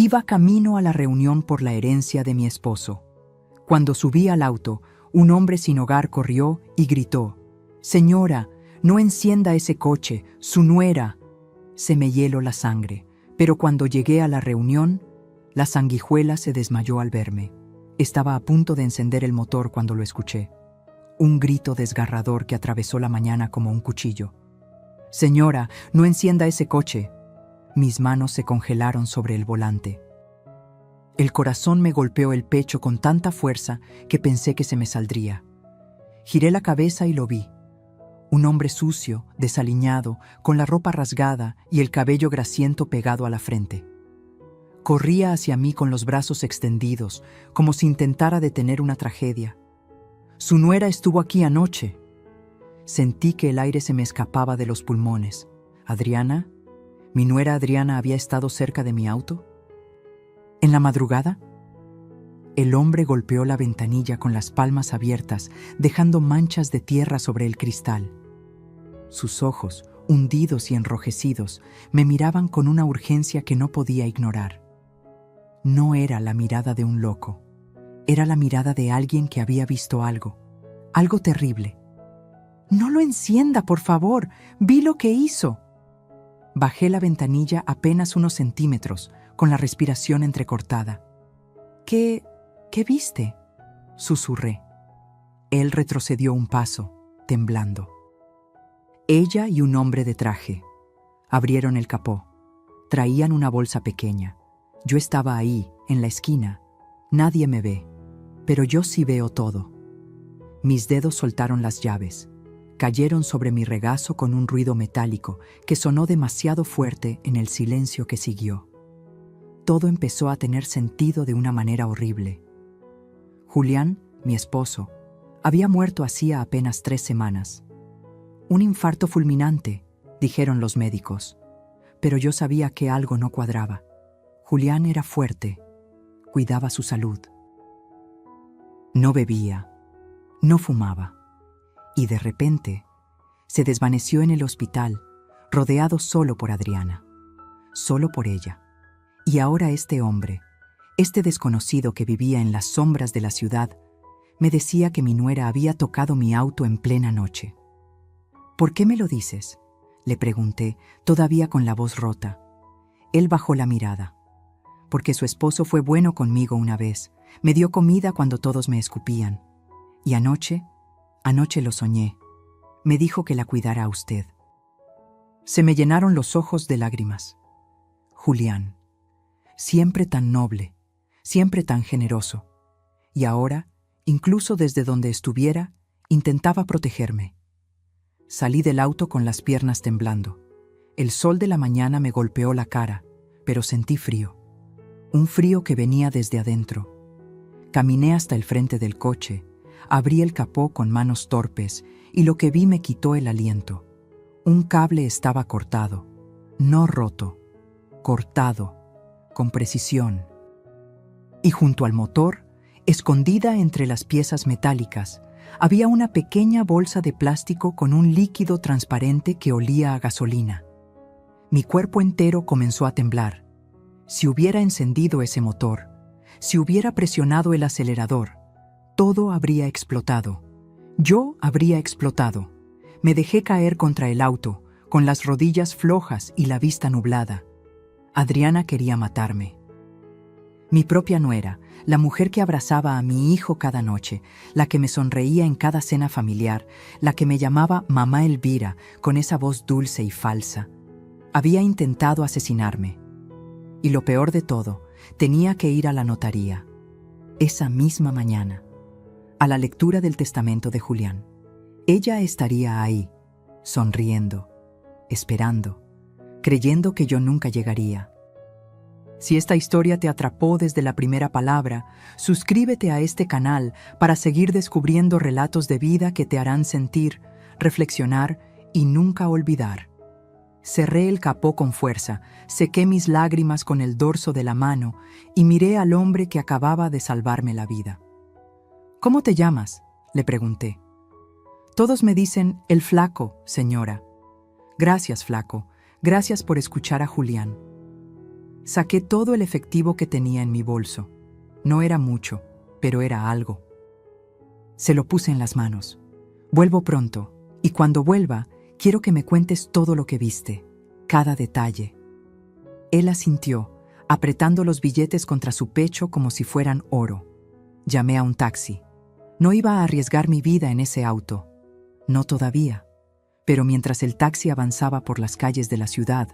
Iba camino a la reunión por la herencia de mi esposo. Cuando subí al auto, un hombre sin hogar corrió y gritó: «Señora, no encienda ese coche, su nuera». Se me hieló la sangre, pero cuando llegué a la reunión, la sanguijuela se desmayó al verme. Estaba a punto de encender el motor cuando lo escuché. Un grito desgarrador que atravesó la mañana como un cuchillo. «Señora, no encienda ese coche». Mis manos se congelaron sobre el volante. El corazón me golpeó el pecho con tanta fuerza que pensé que se me saldría. Giré la cabeza y lo vi. Un hombre sucio, desaliñado, con la ropa rasgada y el cabello grasiento pegado a la frente. Corría hacia mí con los brazos extendidos, como si intentara detener una tragedia. «Su nuera estuvo aquí anoche». Sentí que el aire se me escapaba de los pulmones. «¿Adriana? ¿Mi nuera Adriana había estado cerca de mi auto? ¿En la madrugada?». El hombre golpeó la ventanilla con las palmas abiertas, dejando manchas de tierra sobre el cristal. Sus ojos, hundidos y enrojecidos, me miraban con una urgencia que no podía ignorar. No era la mirada de un loco. Era la mirada de alguien que había visto algo terrible. «No lo encienda, por favor. Vi lo que hizo». Bajé la ventanilla apenas unos centímetros, con la respiración entrecortada. ¿Qué viste?», susurré. Él retrocedió un paso, temblando. Ella y un hombre de traje. Abrieron el capó. Traían una bolsa pequeña. Yo estaba ahí, en la esquina. Nadie me ve, pero yo sí veo todo. Mis dedos soltaron las llaves. Cayeron sobre mi regazo con un ruido metálico que sonó demasiado fuerte en el silencio que siguió. Todo empezó a tener sentido de una manera horrible. Julián, mi esposo, había muerto hacía apenas 3 semanas. «Un infarto fulminante», dijeron los médicos. Pero yo sabía que algo no cuadraba. Julián era fuerte, cuidaba su salud. No bebía, no fumaba. Y de repente, se desvaneció en el hospital, rodeado solo por Adriana. Solo por ella. Y ahora este hombre, este desconocido que vivía en las sombras de la ciudad, me decía que mi nuera había tocado mi auto en plena noche. «¿Por qué me lo dices?», le pregunté, todavía con la voz rota. Él bajó la mirada. «Porque su esposo fue bueno conmigo una vez. Me dio comida cuando todos me escupían. Y anoche lo soñé. Me dijo que la cuidara a usted». Se me llenaron los ojos de lágrimas. Julián, siempre tan noble, siempre tan generoso. Y ahora, incluso desde donde estuviera, intentaba protegerme. Salí del auto con las piernas temblando. El sol de la mañana me golpeó la cara, pero sentí frío. Un frío que venía desde adentro. Caminé hasta el frente del coche, abrí el capó con manos torpes y lo que vi me quitó el aliento. Un cable estaba cortado, no roto, cortado, con precisión. Y junto al motor, escondida entre las piezas metálicas, había una pequeña bolsa de plástico con un líquido transparente que olía a gasolina. Mi cuerpo entero comenzó a temblar. Si hubiera encendido ese motor, si hubiera presionado el acelerador, todo habría explotado. Yo habría explotado. Me dejé caer contra el auto, con las rodillas flojas y la vista nublada. Adriana quería matarme. Mi propia nuera, la mujer que abrazaba a mi hijo cada noche, la que me sonreía en cada cena familiar, la que me llamaba Mamá Elvira con esa voz dulce y falsa, había intentado asesinarme. Y lo peor de todo, tenía que ir a la notaría, esa misma mañana, a la lectura del testamento de Julián. Ella estaría ahí, sonriendo, esperando, creyendo que yo nunca llegaría. Si esta historia te atrapó desde la primera palabra, suscríbete a este canal para seguir descubriendo relatos de vida que te harán sentir, reflexionar y nunca olvidar. Cerré el capó con fuerza, sequé mis lágrimas con el dorso de la mano y miré al hombre que acababa de salvarme la vida. «¿Cómo te llamas?», le pregunté. «Todos me dicen el Flaco, señora». «Gracias, Flaco. Gracias por escuchar a Julián». Saqué todo el efectivo que tenía en mi bolso. No era mucho, pero era algo. Se lo puse en las manos. Vuelvo pronto, y cuando vuelva, quiero que me cuentes todo lo que viste, cada detalle. Él asintió, apretando los billetes contra su pecho como si fueran oro. Llamé a un taxi. No iba a arriesgar mi vida en ese auto. No todavía. Pero mientras el taxi avanzaba por las calles de la ciudad,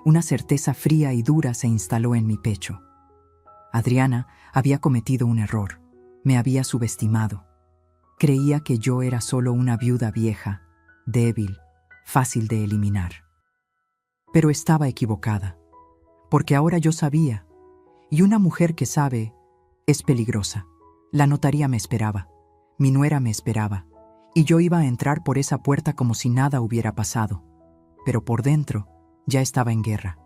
una certeza fría y dura se instaló en mi pecho. Adriana había cometido un error. Me había subestimado. Creía que yo era solo una viuda vieja, débil, fácil de eliminar. Pero estaba equivocada, porque ahora yo sabía, y una mujer que sabe es peligrosa. La notaría me esperaba, mi nuera me esperaba, y yo iba a entrar por esa puerta como si nada hubiera pasado. Pero por dentro ya estaba en guerra,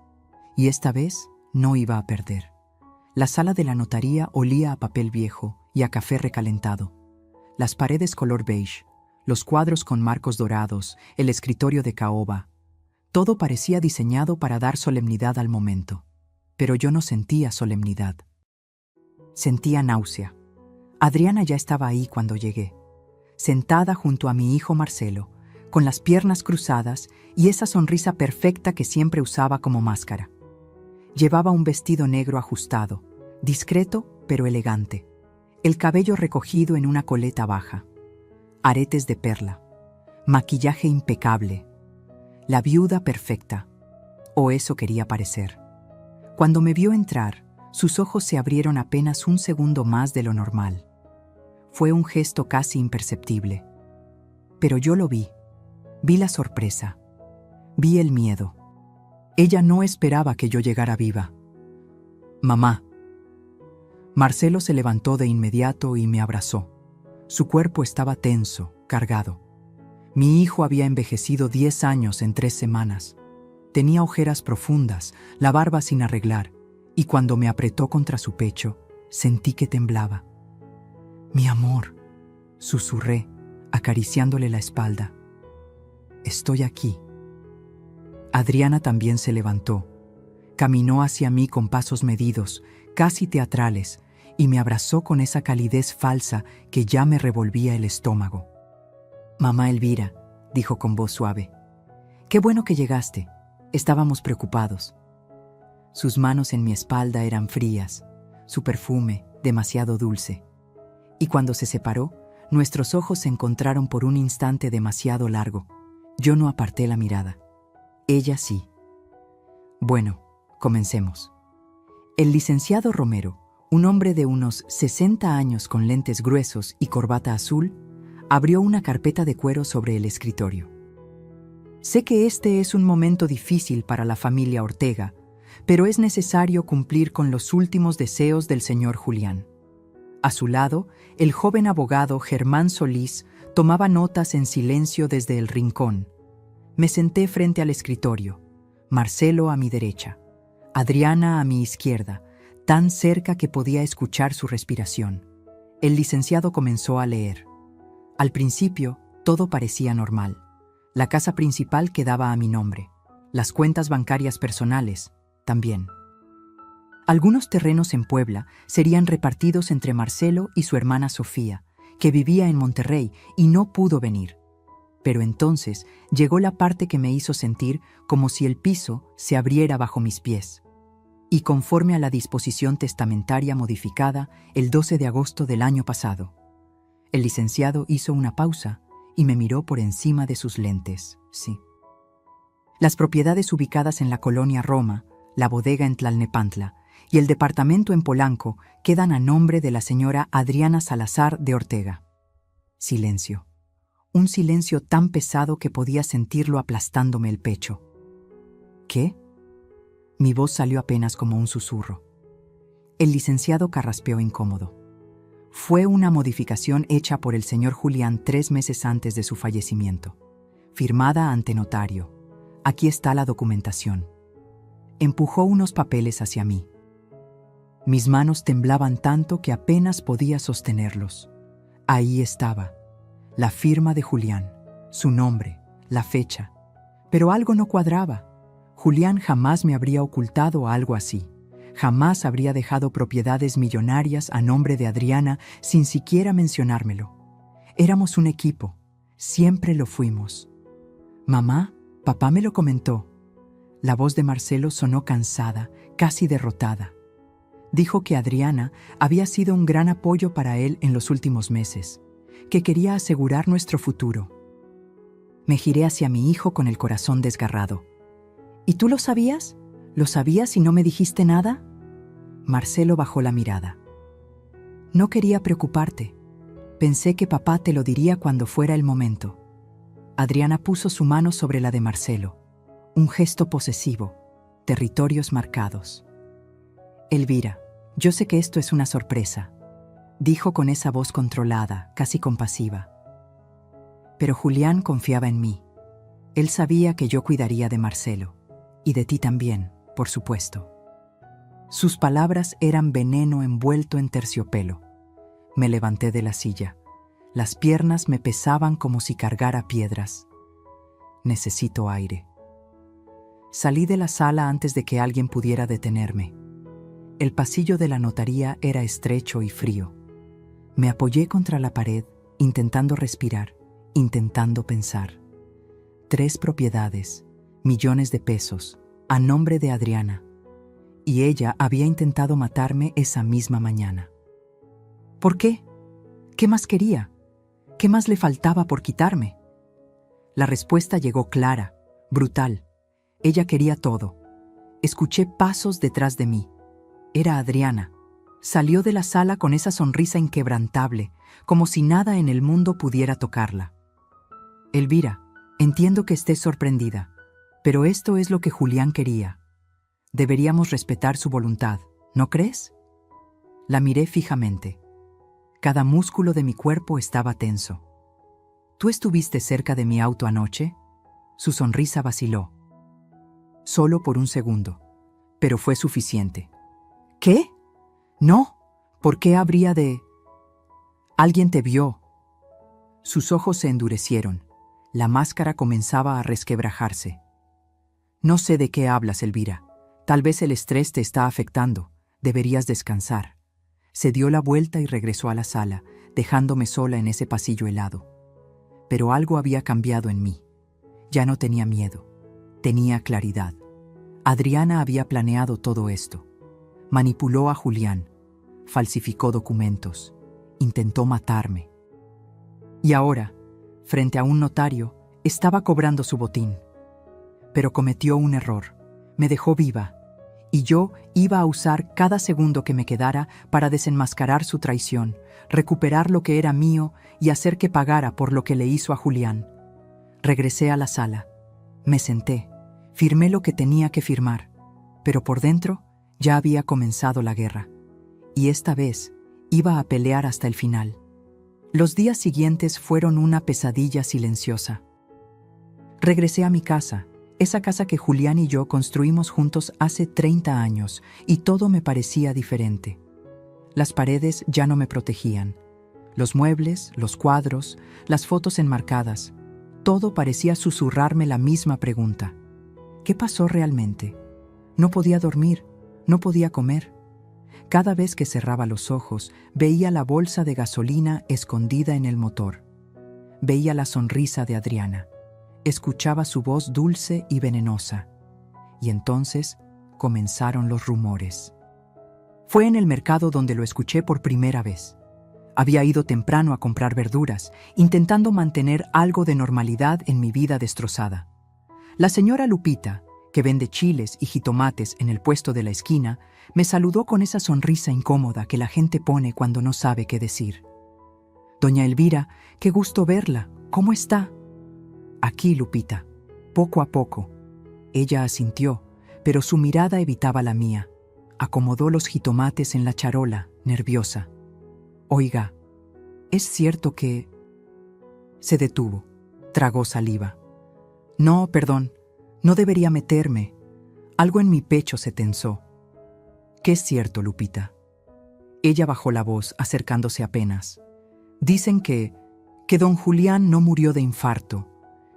y esta vez no iba a perder. La sala de la notaría olía a papel viejo y a café recalentado. Las paredes color beige, los cuadros con marcos dorados, el escritorio de caoba. Todo parecía diseñado para dar solemnidad al momento. Pero yo no sentía solemnidad. Sentía náusea. Adriana ya estaba ahí cuando llegué, sentada junto a mi hijo Marcelo, con las piernas cruzadas y esa sonrisa perfecta que siempre usaba como máscara. Llevaba un vestido negro ajustado, discreto pero elegante, el cabello recogido en una coleta baja, aretes de perla, maquillaje impecable, la viuda perfecta, o eso quería parecer. Cuando me vio entrar, sus ojos se abrieron apenas un segundo más de lo normal. Fue un gesto casi imperceptible. Pero yo lo vi. Vi la sorpresa. Vi el miedo. Ella no esperaba que yo llegara viva. «Mamá». Marcelo se levantó de inmediato y me abrazó. Su cuerpo estaba tenso, cargado. Mi hijo había envejecido 10 años en 3 semanas. Tenía ojeras profundas, la barba sin arreglar, y cuando me apretó contra su pecho, sentí que temblaba. «Mi amor», susurré, acariciándole la espalda. «Estoy aquí». Adriana también se levantó. Caminó hacia mí con pasos medidos, casi teatrales, y me abrazó con esa calidez falsa que ya me revolvía el estómago. «Mamá Elvira», dijo con voz suave, «qué bueno que llegaste. Estábamos preocupados». Sus manos en mi espalda eran frías, su perfume demasiado dulce. Y cuando se separó, nuestros ojos se encontraron por un instante demasiado largo. Yo no aparté la mirada. Ella sí. «Bueno, comencemos». El licenciado Romero, un hombre de unos 60 años con lentes gruesos y corbata azul, abrió una carpeta de cuero sobre el escritorio. «Sé que este es un momento difícil para la familia Ortega, pero es necesario cumplir con los últimos deseos del señor Julián». A su lado, el joven abogado Germán Solís tomaba notas en silencio desde el rincón. Me senté frente al escritorio, Marcelo a mi derecha, Adriana a mi izquierda, tan cerca que podía escuchar su respiración. El licenciado comenzó a leer. Al principio, todo parecía normal. La casa principal quedaba a mi nombre. Las cuentas bancarias personales, también. Algunos terrenos en Puebla serían repartidos entre Marcelo y su hermana Sofía, que vivía en Monterrey y no pudo venir. Pero entonces llegó la parte que me hizo sentir como si el piso se abriera bajo mis pies. Y conforme a la disposición testamentaria modificada el 12 de agosto del año pasado. El licenciado hizo una pausa y me miró por encima de sus lentes. Sí. Las propiedades ubicadas en la colonia Roma, la bodega en Tlalnepantla y el departamento en Polanco quedan a nombre de la señora Adriana Salazar de Ortega. Silencio. Un silencio tan pesado que podía sentirlo aplastándome el pecho. ¿Qué? Mi voz salió apenas como un susurro. El licenciado carraspeó incómodo. Fue una modificación hecha por el señor Julián 3 meses antes de su fallecimiento. Firmada ante notario. Aquí está la documentación. Empujó unos papeles hacia mí. Mis manos temblaban tanto que apenas podía sostenerlos. Ahí estaba. La firma de Julián, su nombre, la fecha. Pero algo no cuadraba. Julián jamás me habría ocultado algo así. Jamás habría dejado propiedades millonarias a nombre de Adriana sin siquiera mencionármelo. Éramos un equipo, siempre lo fuimos. Mamá, papá me lo comentó. La voz de Marcelo sonó cansada, casi derrotada. Dijo que Adriana había sido un gran apoyo para él en los últimos meses, que quería asegurar nuestro futuro. Me giré hacia mi hijo con el corazón desgarrado. ¿Y tú lo sabías? ¿Lo sabías y no me dijiste nada? Marcelo bajó la mirada. No quería preocuparte. Pensé que papá te lo diría cuando fuera el momento. Adriana puso su mano sobre la de Marcelo. Un gesto posesivo, territorios marcados. Elvira, yo sé que esto es una sorpresa, dijo con esa voz controlada, casi compasiva. Pero Julián confiaba en mí. Él sabía que yo cuidaría de Marcelo, y de ti también, por supuesto. Sus palabras eran veneno envuelto en terciopelo. Me levanté de la silla. Las piernas me pesaban como si cargara piedras. Necesito aire. Salí de la sala antes de que alguien pudiera detenerme. El pasillo de la notaría era estrecho y frío. Me apoyé contra la pared, intentando respirar, intentando pensar. 3 propiedades, millones de pesos, a nombre de Adriana. Y ella había intentado matarme esa misma mañana. ¿Por qué? ¿Qué más quería? ¿Qué más le faltaba por quitarme? La respuesta llegó clara, brutal. Ella quería todo. Escuché pasos detrás de mí. Era Adriana. Salió de la sala con esa sonrisa inquebrantable, como si nada en el mundo pudiera tocarla. Elvira, entiendo que estés sorprendida, pero esto es lo que Julián quería. Deberíamos respetar su voluntad, ¿no crees? La miré fijamente. Cada músculo de mi cuerpo estaba tenso. ¿Tú estuviste cerca de mi auto anoche? Su sonrisa vaciló. Solo por un segundo, pero fue suficiente. ¿Qué? No, ¿por qué habría de...? Alguien te vio. Sus ojos se endurecieron. La máscara comenzaba a resquebrajarse. No sé de qué hablas, Elvira. Tal vez el estrés te está afectando. Deberías descansar. Se dio la vuelta y regresó a la sala, dejándome sola en ese pasillo helado. Pero algo había cambiado en mí. Ya no tenía miedo. Tenía claridad. Adriana había planeado todo esto. Manipuló a Julián. Falsificó documentos. Intentó matarme. Y ahora, frente a un notario, estaba cobrando su botín. Pero cometió un error. Me dejó viva. Y yo iba a usar cada segundo que me quedara para desenmascarar su traición, recuperar lo que era mío y hacer que pagara por lo que le hizo a Julián. Regresé a la sala. Me senté. Firmé lo que tenía que firmar. Pero por dentro ya había comenzado la guerra. Y esta vez iba a pelear hasta el final. Los días siguientes fueron una pesadilla silenciosa. Regresé a mi casa, esa casa que Julián y yo construimos juntos hace 30 años, y todo me parecía diferente. Las paredes ya no me protegían. Los muebles, los cuadros, las fotos enmarcadas, todo parecía susurrarme la misma pregunta. ¿Qué pasó realmente? No podía dormir, no podía comer. Cada vez que cerraba los ojos, veía la bolsa de gasolina escondida en el motor. Veía la sonrisa de Adriana. Escuchaba su voz dulce y venenosa. Y entonces comenzaron los rumores. Fue en el mercado donde lo escuché por primera vez. Había ido temprano a comprar verduras, intentando mantener algo de normalidad en mi vida destrozada. La señora Lupita, que vende chiles y jitomates en el puesto de la esquina, me saludó con esa sonrisa incómoda que la gente pone cuando no sabe qué decir. «Doña Elvira, qué gusto verla. ¿Cómo está?» «Aquí, Lupita. Poco a poco». Ella asintió, pero su mirada evitaba la mía. Acomodó los jitomates en la charola, nerviosa. «Oiga, ¿es cierto que...?» Se detuvo. Tragó saliva. «No, perdón. No debería meterme». Algo en mi pecho se tensó. «¿Qué es cierto, Lupita?» Ella bajó la voz, acercándose apenas. «Dicen que don Julián no murió de infarto,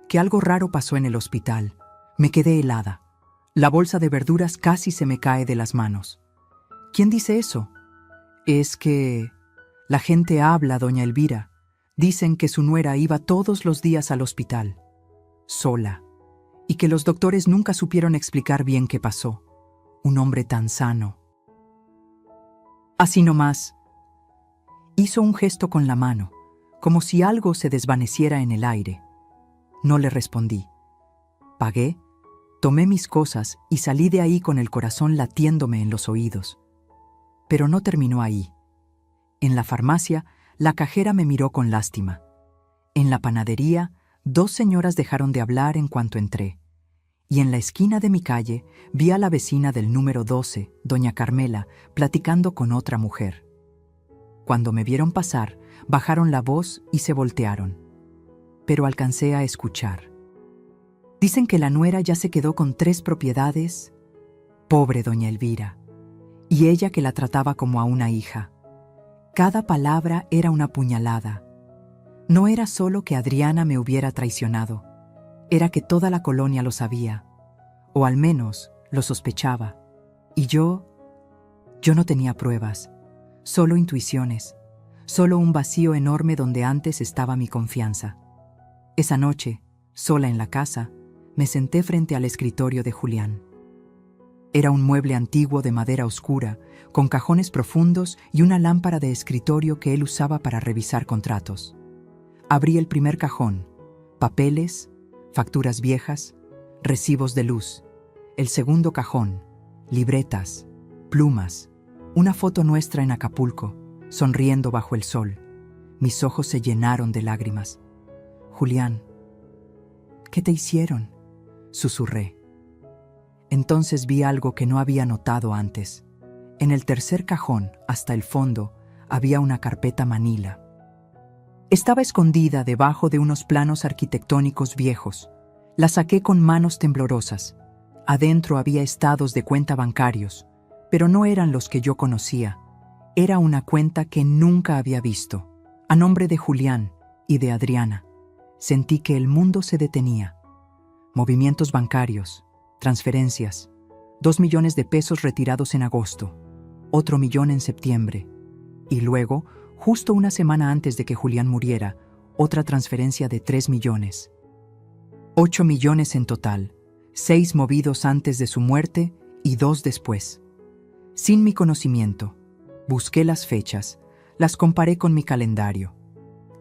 que algo raro pasó en el hospital. Me quedé helada. La bolsa de verduras casi se me cae de las manos. ¿Quién dice eso? Es que la gente habla, doña Elvira. Dicen que su nuera iba todos los días al hospital, sola, y que los doctores nunca supieron explicar bien qué pasó. Un hombre tan sano. Así nomás. Hizo un gesto con la mano, como si algo se desvaneciera en el aire. No le respondí. Pagué, tomé mis cosas y salí de ahí con el corazón latiéndome en los oídos. Pero no terminó ahí. En la farmacia, la cajera me miró con lástima. En la panadería, 2 señoras dejaron de hablar en cuanto entré. Y en la esquina de mi calle vi a la vecina del número 12, doña Carmela, platicando con otra mujer. Cuando me vieron pasar, bajaron la voz y se voltearon. Pero alcancé a escuchar. Dicen que la nuera ya se quedó con 3 propiedades. Pobre doña Elvira. Y ella que la trataba como a una hija. Cada palabra era una puñalada. No era solo que Adriana me hubiera traicionado, era que toda la colonia lo sabía, o al menos lo sospechaba. Y yo no tenía pruebas, solo intuiciones, solo un vacío enorme donde antes estaba mi confianza. Esa noche, sola en la casa, me senté frente al escritorio de Julián. Era un mueble antiguo de madera oscura, con cajones profundos y una lámpara de escritorio que él usaba para revisar contratos. Abrí el primer cajón, papeles, facturas viejas, recibos de luz. El segundo cajón, libretas, plumas, una foto nuestra en Acapulco, sonriendo bajo el sol. Mis ojos se llenaron de lágrimas. Julián, ¿qué te hicieron?, susurré. Entonces vi algo que no había notado antes. En el tercer cajón, hasta el fondo, había una carpeta manila. Estaba escondida debajo de unos planos arquitectónicos viejos. La saqué con manos temblorosas. Adentro había estados de cuenta bancarios, pero no eran los que yo conocía. Era una cuenta que nunca había visto, a nombre de Julián y de Adriana. Sentí que el mundo se detenía. Movimientos bancarios, transferencias, 2 millones de pesos retirados en agosto, otro millón en septiembre, y luego, justo una semana antes de que Julián muriera, otra transferencia de 3 millones. 8 millones en total, 6 movidos antes de su muerte y 2 después. Sin mi conocimiento, busqué las fechas, las comparé con mi calendario.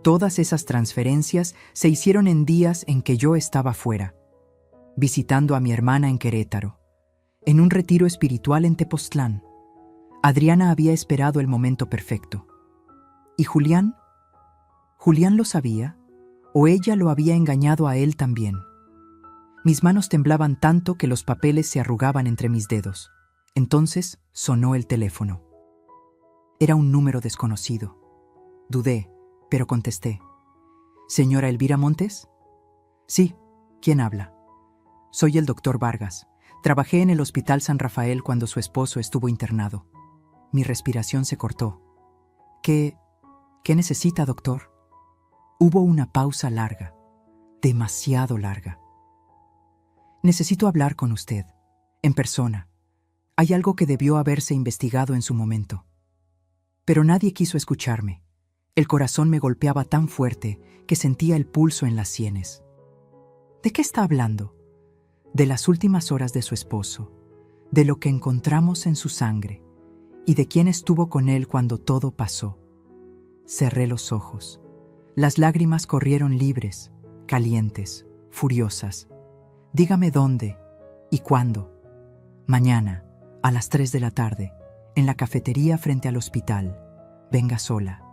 Todas esas transferencias se hicieron en días en que yo estaba fuera, visitando a mi hermana en Querétaro, en un retiro espiritual en Tepoztlán. Adriana había esperado el momento perfecto. ¿Y Julián? ¿Julián lo sabía? ¿O ella lo había engañado a él también? Mis manos temblaban tanto que los papeles se arrugaban entre mis dedos. Entonces sonó el teléfono. Era un número desconocido. Dudé, pero contesté. ¿Señora Elvira Montes? Sí, ¿quién habla? Soy el doctor Vargas. Trabajé en el Hospital San Rafael cuando su esposo estuvo internado. Mi respiración se cortó. ¿Qué necesita, doctor? Hubo una pausa larga, demasiado larga. Necesito hablar con usted, en persona. Hay algo que debió haberse investigado en su momento. Pero nadie quiso escucharme. El corazón me golpeaba tan fuerte que sentía el pulso en las sienes. ¿De qué está hablando? De las últimas horas de su esposo, de lo que encontramos en su sangre y de quién estuvo con él cuando todo pasó. Cerré los ojos. Las lágrimas corrieron libres, calientes, furiosas. Dígame dónde y cuándo. Mañana, a las 3 de la tarde, en la cafetería frente al hospital. Venga sola.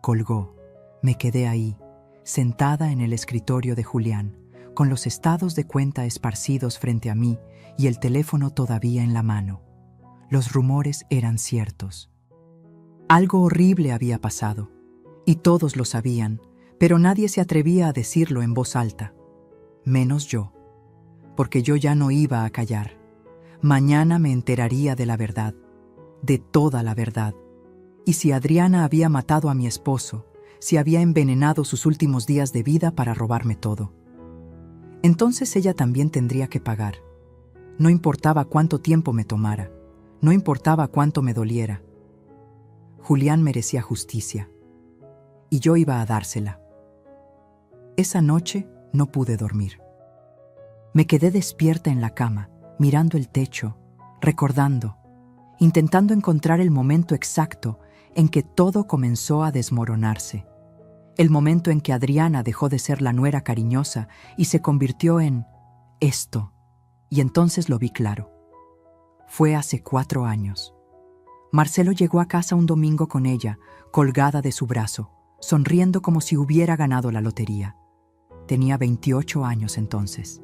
Colgó. Me quedé ahí, sentada en el escritorio de Julián, con los estados de cuenta esparcidos frente a mí y el teléfono todavía en la mano. Los rumores eran ciertos. Algo horrible había pasado, y todos lo sabían, pero nadie se atrevía a decirlo en voz alta. Menos yo, porque yo ya no iba a callar. Mañana me enteraría de la verdad, de toda la verdad. Y si Adriana había matado a mi esposo, si había envenenado sus últimos días de vida para robarme todo, entonces ella también tendría que pagar. No importaba cuánto tiempo me tomara, no importaba cuánto me doliera. Julián merecía justicia, y yo iba a dársela. Esa noche no pude dormir. Me quedé despierta en la cama, mirando el techo, recordando, intentando encontrar el momento exacto en que todo comenzó a desmoronarse. El momento en que Adriana dejó de ser la nuera cariñosa y se convirtió en esto. Y entonces lo vi claro. Fue hace 4 años. Marcelo llegó a casa un domingo con ella, colgada de su brazo, sonriendo como si hubiera ganado la lotería. Tenía 28 años entonces.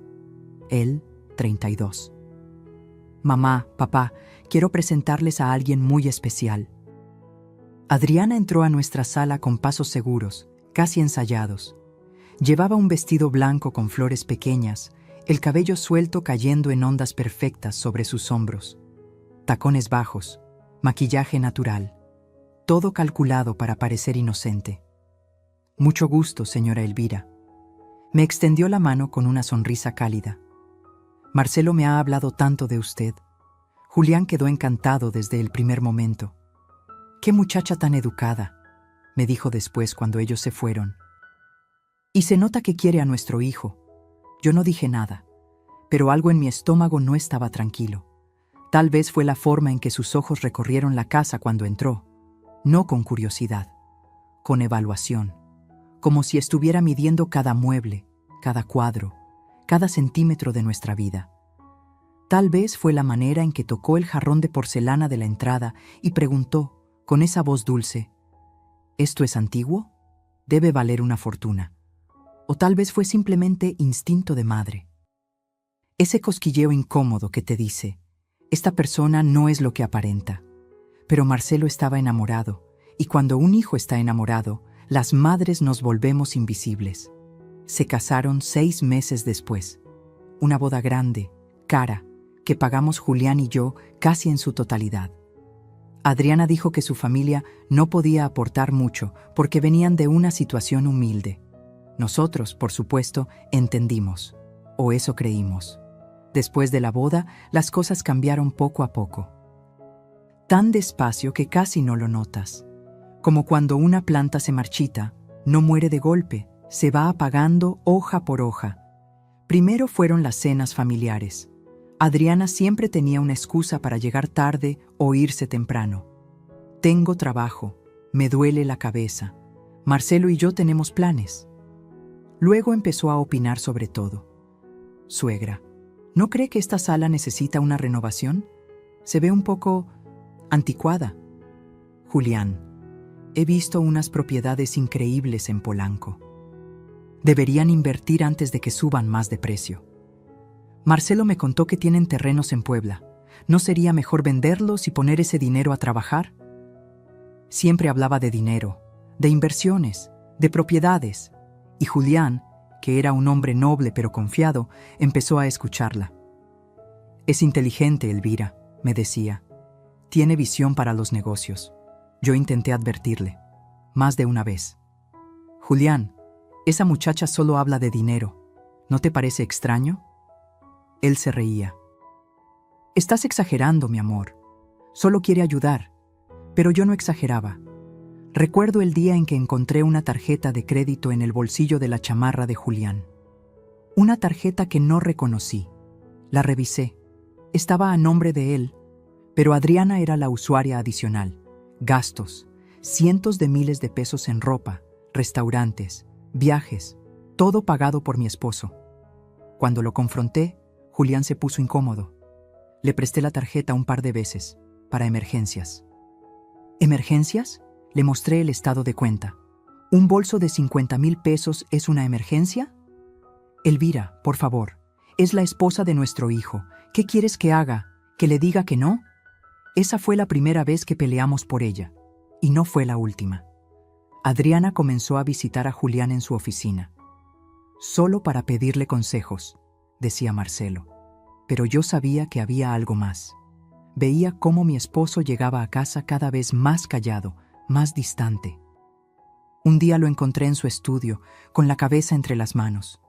Él, 32. Mamá, papá, quiero presentarles a alguien muy especial. Adriana entró a nuestra sala con pasos seguros, casi ensayados. Llevaba un vestido blanco con flores pequeñas, el cabello suelto cayendo en ondas perfectas sobre sus hombros. Tacones bajos, maquillaje natural, todo calculado para parecer inocente. Mucho gusto, señora Elvira. Me extendió la mano con una sonrisa cálida. Marcelo me ha hablado tanto de usted. Julián quedó encantado desde el primer momento. «Qué muchacha tan educada», me dijo después cuando ellos se fueron. «Y se nota que quiere a nuestro hijo». Yo no dije nada, pero algo en mi estómago no estaba tranquilo. Tal vez fue la forma en que sus ojos recorrieron la casa cuando entró, no con curiosidad, con evaluación, como si estuviera midiendo cada mueble, cada cuadro, cada centímetro de nuestra vida. Tal vez fue la manera en que tocó el jarrón de porcelana de la entrada y preguntó, con esa voz dulce, ¿esto es antiguo? Debe valer una fortuna. O tal vez fue simplemente instinto de madre. Ese cosquilleo incómodo que te dice, esta persona no es lo que aparenta. Pero Marcelo estaba enamorado, y cuando un hijo está enamorado, las madres nos volvemos invisibles. Se casaron 6 meses después. Una boda grande, cara, que pagamos Julián y yo casi en su totalidad. Adriana dijo que su familia no podía aportar mucho porque venían de una situación humilde. Nosotros, por supuesto, entendimos, o eso creímos. Después de la boda, las cosas cambiaron poco a poco. Tan despacio que casi no lo notas. Como cuando una planta se marchita, no muere de golpe, se va apagando hoja por hoja. Primero fueron las cenas familiares. Adriana siempre tenía una excusa para llegar tarde o irse temprano. Tengo trabajo, me duele la cabeza. Marcelo y yo tenemos planes. Luego empezó a opinar sobre todo. Suegra, ¿no cree que esta sala necesita una renovación? Se ve un poco anticuada. Julián, he visto unas propiedades increíbles en Polanco. Deberían invertir antes de que suban más de precio. Marcelo me contó que tienen terrenos en Puebla. ¿No sería mejor venderlos y poner ese dinero a trabajar? Siempre hablaba de dinero, de inversiones, de propiedades. Y Julián, que era un hombre noble pero confiado, empezó a escucharla. Es inteligente, Elvira, me decía. Tiene visión para los negocios. Yo intenté advertirle, más de una vez. Julián, esa muchacha solo habla de dinero. ¿No te parece extraño? Él se reía. Estás exagerando, mi amor. Solo quiere ayudar. Pero yo no exageraba. Recuerdo el día en que encontré una tarjeta de crédito en el bolsillo de la chamarra de Julián. Una tarjeta que no reconocí. La revisé. Estaba a nombre de él, pero Adriana era la usuaria adicional. Gastos, cientos de miles de pesos en ropa, restaurantes, viajes, todo pagado por mi esposo. Cuando lo confronté, Julián se puso incómodo. Le presté la tarjeta un par de veces, para emergencias. ¿Emergencias? Le mostré el estado de cuenta. ¿Un bolso de 50,000 pesos es una emergencia? Elvira, por favor, es la esposa de nuestro hijo. ¿Qué quieres que haga? ¿Que le diga que no? Esa fue la primera vez que peleamos por ella, y no fue la última. Adriana comenzó a visitar a Julián en su oficina. Solo para pedirle consejos, decía Marcelo. Pero yo sabía que había algo más. Veía cómo mi esposo llegaba a casa cada vez más callado, más distante. Un día lo encontré en su estudio, con la cabeza entre las manos.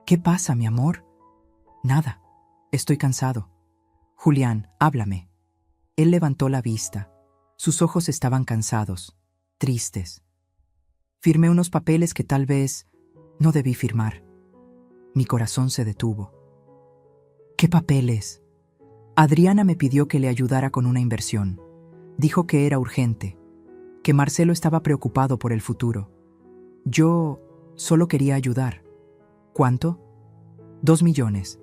¿Qué pasa, mi amor? Nada. Estoy cansado. Julián, háblame. Él levantó la vista. Sus ojos estaban cansados, tristes. Firmé unos papeles que tal vez no debí firmar. Mi corazón se detuvo. ¿Qué papeles? Adriana me pidió que le ayudara con una inversión. Dijo que era urgente, que Marcelo estaba preocupado por el futuro. Yo solo quería ayudar. ¿Cuánto? 2 millones.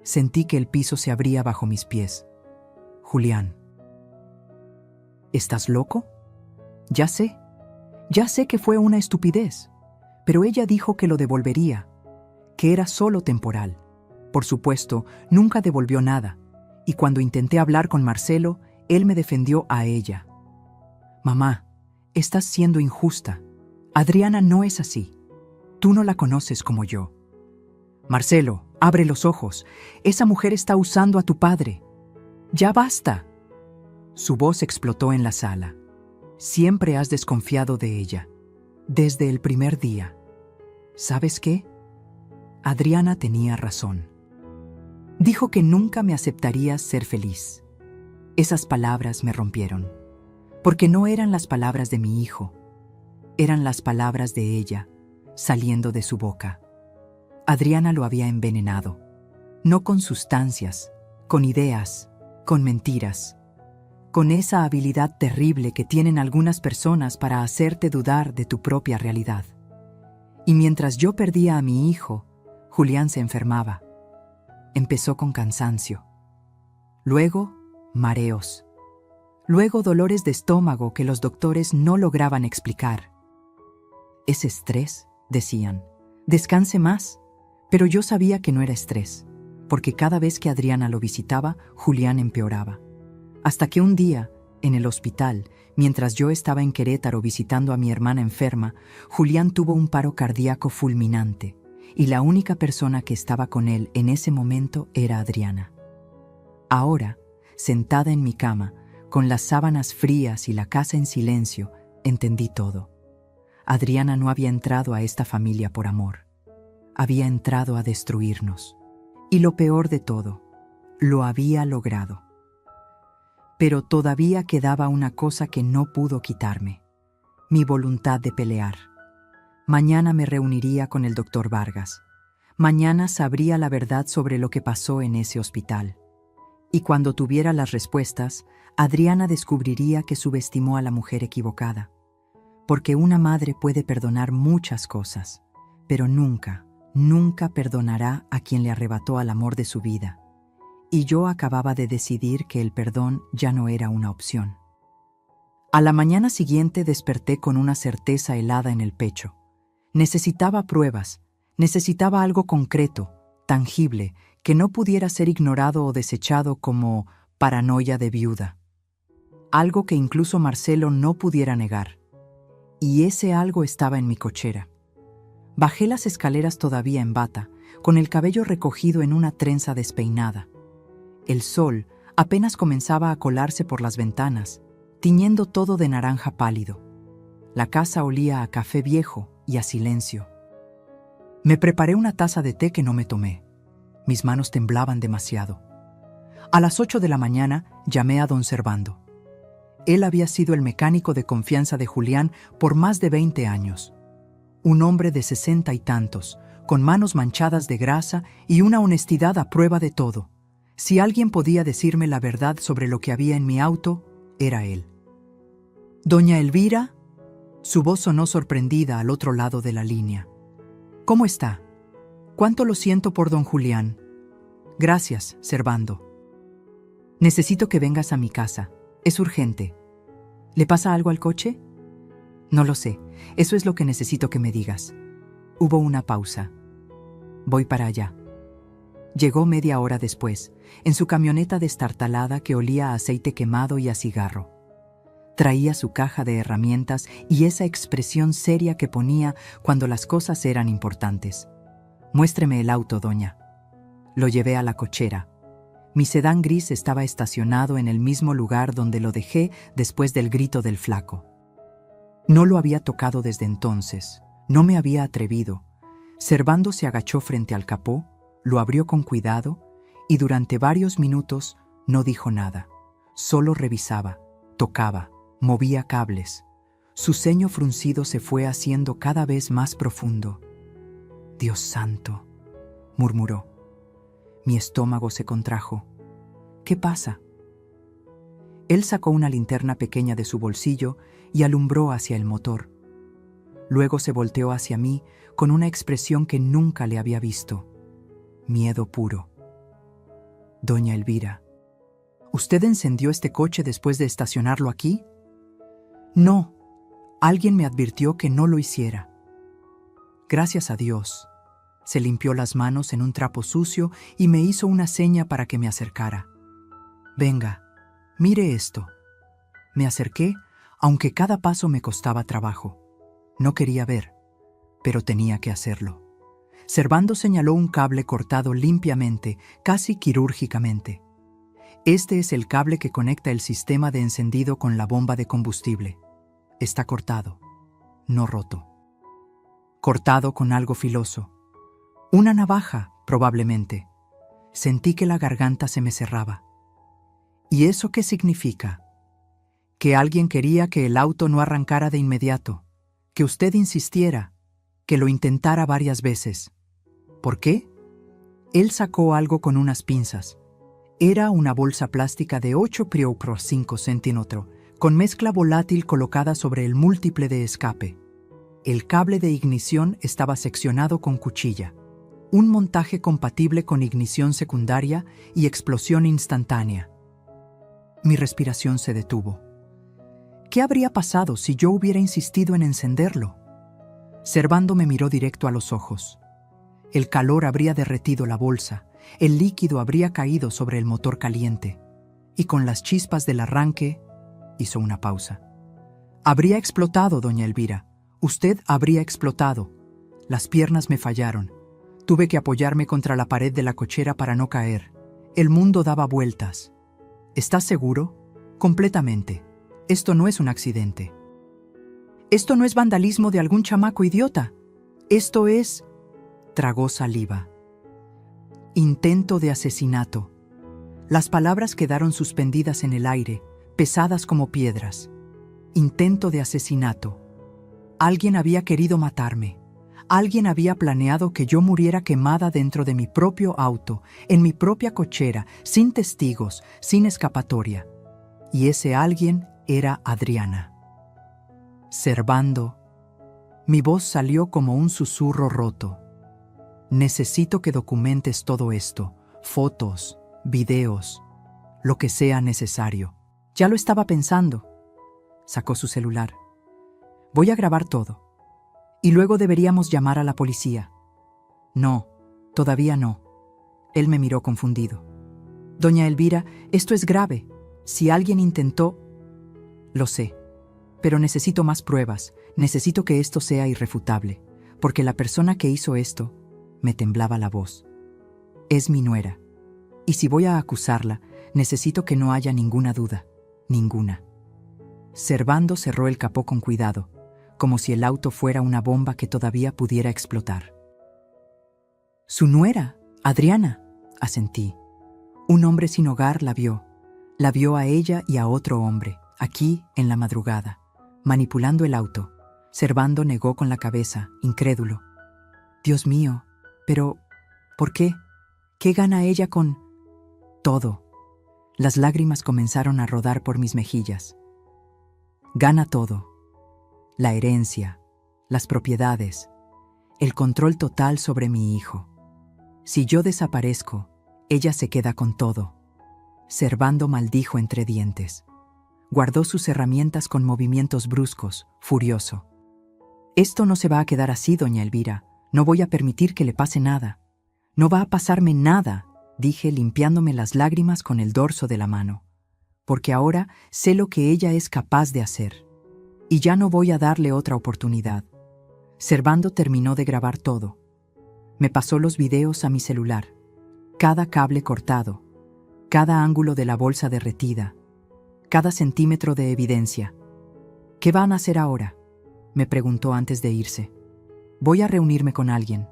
Sentí que el piso se abría bajo mis pies. Julián. ¿Estás loco? Ya sé que fue una estupidez, pero ella dijo que lo devolvería, que era solo temporal. Por supuesto, nunca devolvió nada, y cuando intenté hablar con Marcelo, él me defendió a ella. Mamá, estás siendo injusta. Adriana no es así. Tú no la conoces como yo. Marcelo, abre los ojos. Esa mujer está usando a tu padre. ¡Ya basta! Su voz explotó en la sala. Siempre has desconfiado de ella. Desde el primer día. ¿Sabes qué? Adriana tenía razón. Dijo que nunca me aceptaría ser feliz. Esas palabras me rompieron. Porque no eran las palabras de mi hijo. Eran las palabras de ella, saliendo de su boca. Adriana lo había envenenado. No con sustancias, con ideas, con mentiras. Con esa habilidad terrible que tienen algunas personas para hacerte dudar de tu propia realidad. Y mientras yo perdía a mi hijo, Julián se enfermaba. Empezó con cansancio. Luego, mareos. Luego dolores de estómago que los doctores no lograban explicar. ¿Es estrés?, decían. Descanse más. Pero yo sabía que no era estrés, porque cada vez que Adriana lo visitaba, Julián empeoraba. Hasta que un día, en el hospital, mientras yo estaba en Querétaro visitando a mi hermana enferma, Julián tuvo un paro cardíaco fulminante, y la única persona que estaba con él en ese momento era Adriana. Ahora, sentada en mi cama, con las sábanas frías y la casa en silencio, entendí todo. Adriana no había entrado a esta familia por amor. Había entrado a destruirnos. Y lo peor de todo, lo había logrado. Pero todavía quedaba una cosa que no pudo quitarme: mi voluntad de pelear. Mañana me reuniría con el doctor Vargas. Mañana sabría la verdad sobre lo que pasó en ese hospital. Y cuando tuviera las respuestas, Adriana descubriría que subestimó a la mujer equivocada. Porque una madre puede perdonar muchas cosas, pero nunca perdonará a quien le arrebató al amor de su vida. Y yo acababa de decidir que el perdón ya no era una opción. A la mañana siguiente desperté con una certeza helada en el pecho. Necesitaba pruebas, necesitaba algo concreto, tangible, que no pudiera ser ignorado o desechado como paranoia de viuda. Algo que incluso Marcelo no pudiera negar. Y ese algo estaba en mi cochera. Bajé las escaleras todavía en bata, con el cabello recogido en una trenza despeinada. El sol apenas comenzaba a colarse por las ventanas, tiñendo todo de naranja pálido. La casa olía a café viejo y a silencio. Me preparé una taza de té que no me tomé. Mis manos temblaban demasiado. A las 8 de la mañana llamé a don Servando. Él había sido el mecánico de confianza de Julián por más de 20 años. Un hombre de 60 y tantos, con manos manchadas de grasa y una honestidad a prueba de todo. Si alguien podía decirme la verdad sobre lo que había en mi auto, era él. «Doña Elvira», su voz sonó sorprendida al otro lado de la línea. «¿Cómo está? Cuánto lo siento por don Julián». «Gracias, Servando. Necesito que vengas a mi casa. Es urgente. ¿Le pasa algo al coche?» «No lo sé. Eso es lo que necesito que me digas». Hubo una pausa. «Voy para allá». Llegó media hora después, en su camioneta destartalada que olía a aceite quemado y a cigarro. Traía su caja de herramientas y esa expresión seria que ponía cuando las cosas eran importantes. «Muéstreme el auto, doña». Lo llevé a la cochera. Mi sedán gris estaba estacionado en el mismo lugar donde lo dejé después del grito del flaco. No lo había tocado desde entonces, no me había atrevido. Servando se agachó frente al capó, lo abrió con cuidado y durante varios minutos no dijo nada. Solo revisaba, tocaba, movía cables. Su ceño fruncido se fue haciendo cada vez más profundo. «Dios santo», murmuró. Mi estómago se contrajo. «¿Qué pasa?». Él sacó una linterna pequeña de su bolsillo y alumbró hacia el motor. Luego se volteó hacia mí con una expresión que nunca le había visto. Miedo puro. «Doña Elvira, ¿usted encendió este coche después de estacionarlo aquí?». «No, alguien me advirtió que no lo hiciera». «Gracias a Dios». Se limpió las manos en un trapo sucio y me hizo una seña para que me acercara. «Venga, mire esto». Me acerqué, aunque cada paso me costaba trabajo. No quería ver, pero tenía que hacerlo. Servando señaló un cable cortado limpiamente, casi quirúrgicamente. «Este es el cable que conecta el sistema de encendido con la bomba de combustible. Está cortado, no roto. Cortado con algo filoso. Una navaja, probablemente». Sentí que la garganta se me cerraba. ¿Y eso qué significa? Que alguien quería que el auto no arrancara de inmediato, que usted insistiera, que lo intentara varias veces. ¿Por qué? Él sacó algo con unas pinzas. Era una bolsa plástica de 8 por 5 centímetros, con mezcla volátil colocada sobre el múltiple de escape. El cable de ignición estaba seccionado con cuchilla. Un montaje compatible con ignición secundaria y explosión instantánea. Mi respiración se detuvo. ¿Qué habría pasado si yo hubiera insistido en encenderlo? Servando me miró directo a los ojos. El calor habría derretido la bolsa, el líquido habría caído sobre el motor caliente, y con las chispas del arranque, hizo una pausa. Habría explotado, doña Elvira. Usted habría explotado. Las piernas me fallaron. Tuve que apoyarme contra la pared de la cochera para no caer. El mundo daba vueltas. ¿Estás seguro? Completamente. Esto no es un accidente. Esto no es vandalismo de algún chamaco idiota. Esto es... Tragó saliva. Intento de asesinato. Las palabras quedaron suspendidas en el aire, pesadas como piedras. Intento de asesinato. Alguien había querido matarme. Alguien había planeado que yo muriera quemada dentro de mi propio auto, en mi propia cochera, sin testigos, sin escapatoria. Y ese alguien era Adriana. Servando. Mi voz salió como un susurro roto. Necesito que documentes todo esto, fotos, videos, lo que sea necesario. Ya lo estaba pensando. Sacó su celular. Voy a grabar todo. Y luego deberíamos llamar a la policía. No, todavía no. Él me miró confundido. Doña Elvira, esto es grave. Si alguien intentó... Lo sé, pero necesito más pruebas. Necesito que esto sea irrefutable, porque la persona que hizo esto, me temblaba la voz, es mi nuera. Y si voy a acusarla, necesito que no haya ninguna duda, ninguna. Servando cerró el capó con cuidado, como si el auto fuera una bomba que todavía pudiera explotar. Su nuera, Adriana, asentí. Un hombre sin hogar la vio a ella y a otro hombre, aquí en la madrugada, manipulando el auto. Servando negó con la cabeza, incrédulo. Dios mío, pero ¿por qué? ¿Qué gana ella con...? Todo. Las lágrimas comenzaron a rodar por mis mejillas. Gana todo. La herencia, las propiedades, el control total sobre mi hijo. Si yo desaparezco, ella se queda con todo. Servando maldijo entre dientes. Guardó sus herramientas con movimientos bruscos, furioso. Esto no se va a quedar así, doña Elvira. No voy a permitir que le pase nada. No va a pasarme nada, dije limpiándome las lágrimas con el dorso de la mano. Porque ahora sé lo que ella es capaz de hacer. Y ya no voy a darle otra oportunidad. Servando terminó de grabar todo. Me pasó los videos a mi celular. Cada cable cortado, cada ángulo de la bolsa derretida, cada centímetro de evidencia. ¿Qué van a hacer ahora?, me preguntó antes de irse. Voy a reunirme con alguien.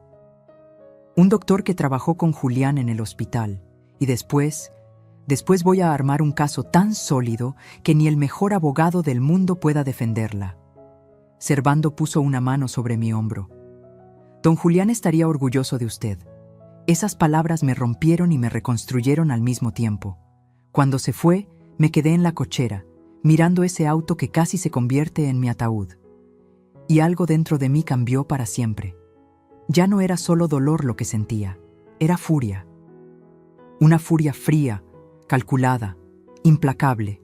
Un doctor que trabajó con Julián en el hospital y después Después voy a armar un caso tan sólido que ni el mejor abogado del mundo pueda defenderla. Servando puso una mano sobre mi hombro. Don Julián estaría orgulloso de usted. Esas palabras me rompieron y me reconstruyeron al mismo tiempo. Cuando se fue, me quedé en la cochera, mirando ese auto que casi se convierte en mi ataúd. Y algo dentro de mí cambió para siempre. Ya no era solo dolor lo que sentía, era furia. Una furia fría, calculada, implacable.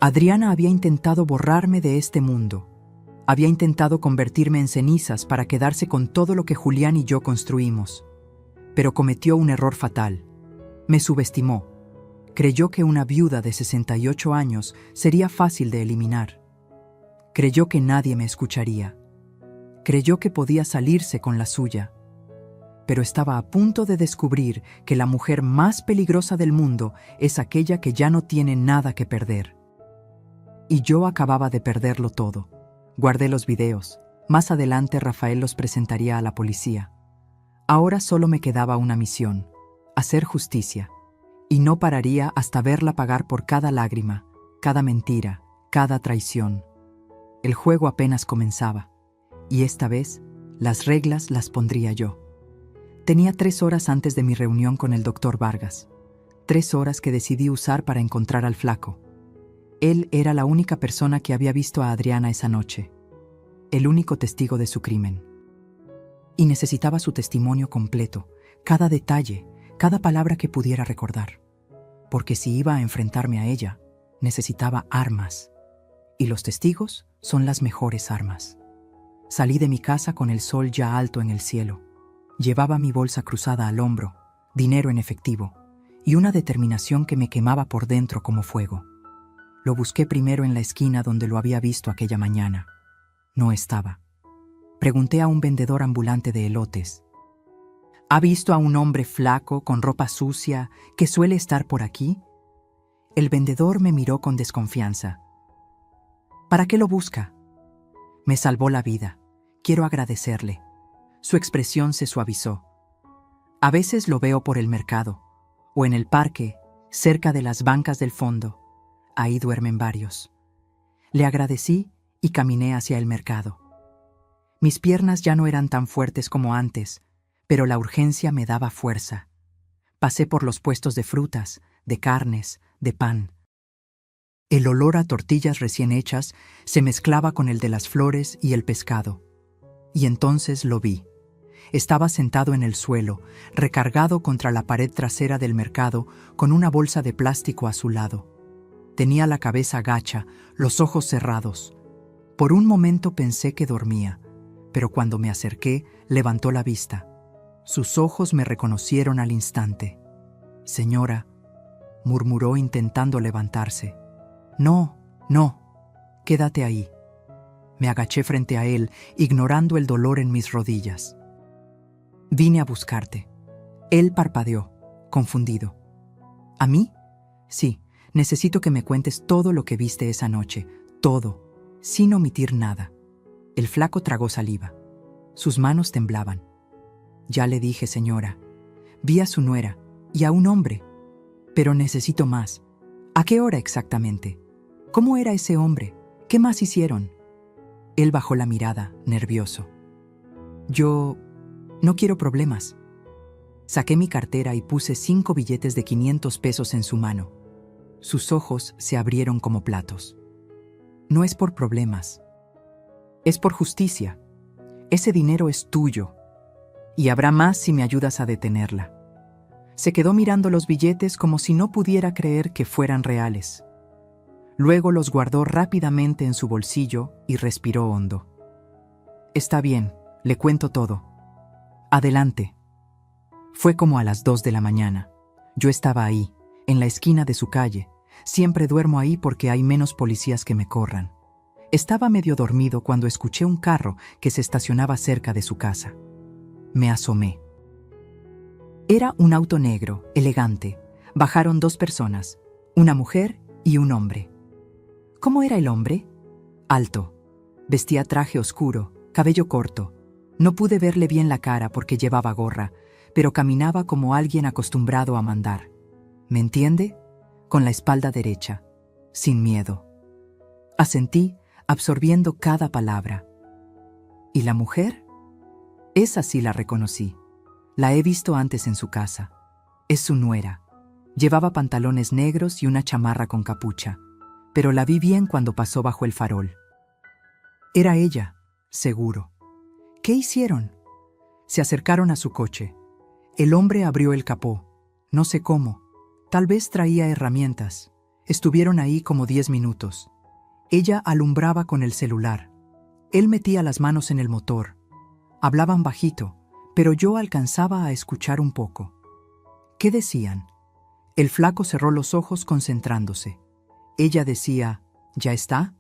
Adriana había intentado borrarme de este mundo. Había intentado convertirme en cenizas para quedarse con todo lo que Julián y yo construimos. Pero cometió un error fatal. Me subestimó. Creyó que una viuda de 68 años sería fácil de eliminar. Creyó que nadie me escucharía. Creyó que podía salirse con la suya. Pero estaba a punto de descubrir que la mujer más peligrosa del mundo es aquella que ya no tiene nada que perder. Y yo acababa de perderlo todo. Guardé los videos. Más adelante Rafael los presentaría a la policía. Ahora solo me quedaba una misión: hacer justicia. Y no pararía hasta verla pagar por cada lágrima, cada mentira, cada traición. El juego apenas comenzaba. Y esta vez, las reglas las pondría yo. Tenía 3 horas antes de mi reunión con el doctor Vargas. 3 horas que decidí usar para encontrar al flaco. Él era la única persona que había visto a Adriana esa noche. El único testigo de su crimen. Y necesitaba su testimonio completo, cada detalle, cada palabra que pudiera recordar. Porque si iba a enfrentarme a ella, necesitaba armas. Y los testigos son las mejores armas. Salí de mi casa con el sol ya alto en el cielo. Llevaba mi bolsa cruzada al hombro, dinero en efectivo, y una determinación que me quemaba por dentro como fuego. Lo busqué primero en la esquina donde lo había visto aquella mañana. No estaba. Pregunté a un vendedor ambulante de elotes. ¿Ha visto a un hombre flaco, con ropa sucia, que suele estar por aquí? El vendedor me miró con desconfianza. ¿Para qué lo busca? Me salvó la vida. Quiero agradecerle. Su expresión se suavizó. A veces lo veo por el mercado, o en el parque, cerca de las bancas del fondo. Ahí duermen varios. Le agradecí y caminé hacia el mercado. Mis piernas ya no eran tan fuertes como antes, pero la urgencia me daba fuerza. Pasé por los puestos de frutas, de carnes, de pan. El olor a tortillas recién hechas se mezclaba con el de las flores y el pescado. Y entonces lo vi. Estaba sentado en el suelo, recargado contra la pared trasera del mercado, con una bolsa de plástico a su lado. Tenía la cabeza gacha, los ojos cerrados. Por un momento pensé que dormía, pero cuando me acerqué, levantó la vista. Sus ojos me reconocieron al instante. «Señora», murmuró intentando levantarse. «No, no, quédate ahí». Me agaché frente a él, ignorando el dolor en mis rodillas. «Vine a buscarte». Él parpadeó, confundido. ¿A mí? Sí, necesito que me cuentes todo lo que viste esa noche, todo, sin omitir nada. El flaco tragó saliva. Sus manos temblaban. «Ya le dije, señora. Vi a su nuera y a un hombre. Pero necesito más. ¿A qué hora exactamente? ¿Cómo era ese hombre? ¿Qué más hicieron?» Él bajó la mirada, nervioso. «Yo no quiero problemas». Saqué mi cartera y puse 5 billetes de 500 pesos en su mano. Sus ojos se abrieron como platos. «No es por problemas. Es por justicia. Ese dinero es tuyo. Y habrá más si me ayudas a detenerla». Se quedó mirando los billetes como si no pudiera creer que fueran reales. Luego los guardó rápidamente en su bolsillo y respiró hondo. «Está bien, le cuento todo. Adelante». Fue como a las 2 de la mañana. Yo estaba ahí, en la esquina de su calle. Siempre duermo ahí porque hay menos policías que me corran. Estaba medio dormido cuando escuché un carro que se estacionaba cerca de su casa. Me asomé. Era un auto negro, elegante. Bajaron 2 personas, una mujer y un hombre. ¿Cómo era el hombre? Alto. Vestía traje oscuro, cabello corto. No pude verle bien la cara porque llevaba gorra, pero caminaba como alguien acostumbrado a mandar. ¿Me entiende? con la espalda derecha, sin miedo. Asentí, absorbiendo cada palabra. ¿Y la mujer? Esa sí la reconocí. La he visto antes en su casa. Es su nuera. Llevaba pantalones negros y una chamarra con capucha, pero la vi bien cuando pasó bajo el farol. Era ella, seguro. ¿Qué hicieron? Se acercaron a su coche. El hombre abrió el capó. No sé cómo. Tal vez traía herramientas. Estuvieron ahí como 10 minutos. Ella alumbraba con el celular. Él metía las manos en el motor. Hablaban bajito, pero yo alcanzaba a escuchar un poco. ¿Qué decían? El flaco cerró los ojos concentrándose. Ella decía, ¿ya está?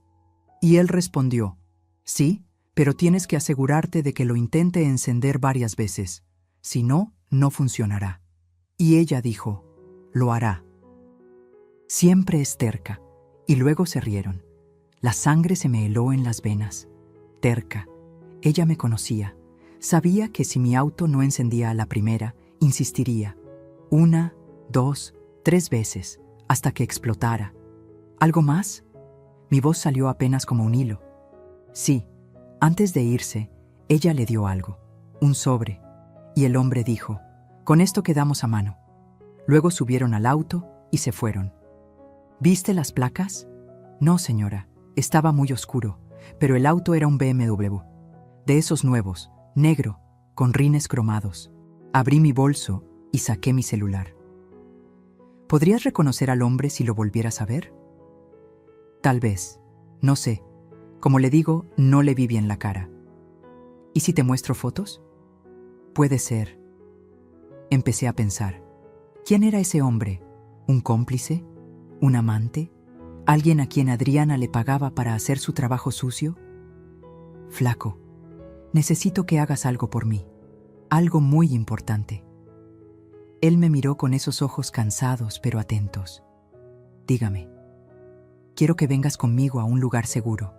Y él respondió, sí, pero tienes que asegurarte de que lo intente encender varias veces. Si no, no funcionará. Y ella dijo, lo hará. Siempre es terca. Y luego se rieron. La sangre se me heló en las venas. Terca. Ella me conocía. Sabía que si mi auto no encendía a la primera, insistiría. 1, 2, 3 veces, hasta que explotara. ¿Algo más? Mi voz salió apenas como un hilo. Sí, antes de irse, ella le dio algo, un sobre, y el hombre dijo, con esto quedamos a mano. Luego subieron al auto y se fueron. ¿Viste las placas? No, señora, estaba muy oscuro, pero el auto era un BMW, de esos nuevos, negro, con rines cromados. Abrí mi bolso y saqué mi celular. ¿Podrías reconocer al hombre si lo volvieras a ver? Tal vez, no sé. Como le digo, no le vi bien la cara. ¿Y si te muestro fotos? Puede ser. Empecé a pensar. ¿Quién era ese hombre? ¿Un cómplice? ¿Un amante? ¿Alguien a quien Adriana le pagaba para hacer su trabajo sucio? Flaco, necesito que hagas algo por mí. Algo muy importante. Él me miró con esos ojos cansados pero atentos. Dígame. Quiero que vengas conmigo a un lugar seguro.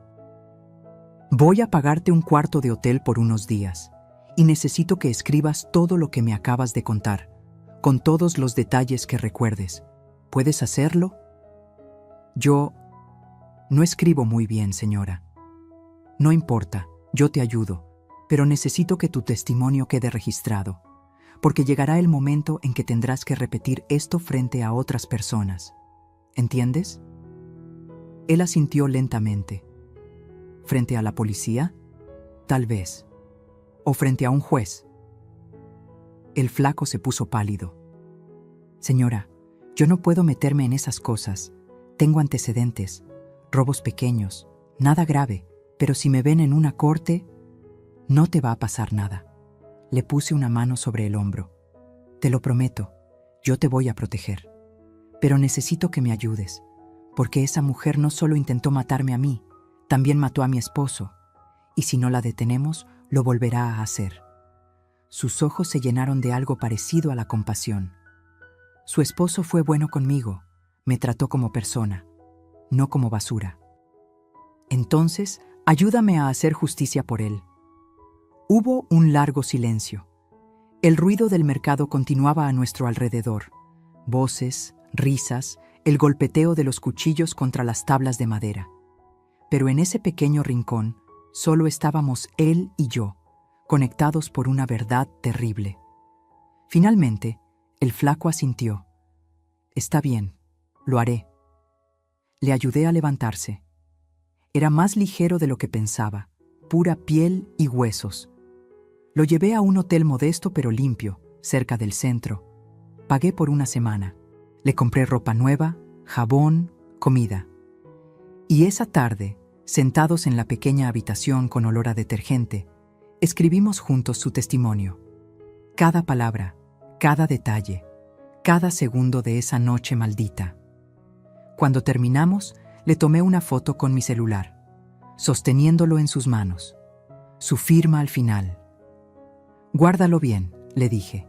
Voy a pagarte un cuarto de hotel por unos días y necesito que escribas todo lo que me acabas de contar, con todos los detalles que recuerdes. ¿Puedes hacerlo? Yo no escribo muy bien, señora. No importa, yo te ayudo, pero necesito que tu testimonio quede registrado, porque llegará el momento en que tendrás que repetir esto frente a otras personas. ¿Entiendes? Él asintió lentamente. ¿Frente a la policía? Tal vez. ¿O frente a un juez? El flaco se puso pálido. Señora, yo no puedo meterme en esas cosas. Tengo antecedentes, robos pequeños, nada grave, pero si me ven en una corte, no te va a pasar nada. Le puse una mano sobre el hombro. Te lo prometo, yo te voy a proteger. Pero necesito que me ayudes, porque esa mujer no solo intentó matarme a mí, también mató a mi esposo, y si no la detenemos, lo volverá a hacer. Sus ojos se llenaron de algo parecido a la compasión. Su esposo fue bueno conmigo, me trató como persona, no como basura. Entonces, ayúdame a hacer justicia por él. Hubo un largo silencio. El ruido del mercado continuaba a nuestro alrededor. Voces, risas, el golpeteo de los cuchillos contra las tablas de madera. Pero en ese pequeño rincón solo estábamos él y yo, conectados por una verdad terrible. Finalmente, el flaco asintió. Está bien, lo haré. Le ayudé a levantarse. Era más ligero de lo que pensaba, pura piel y huesos. Lo llevé a un hotel modesto pero limpio, cerca del centro. Pagué por una semana. Le compré ropa nueva, jabón, comida. Y esa tarde, sentados en la pequeña habitación con olor a detergente, escribimos juntos su testimonio. Cada palabra, cada detalle, cada segundo de esa noche maldita. Cuando terminamos, le tomé una foto con mi celular, sosteniéndolo en sus manos. Su firma al final. Guárdalo bien, le dije.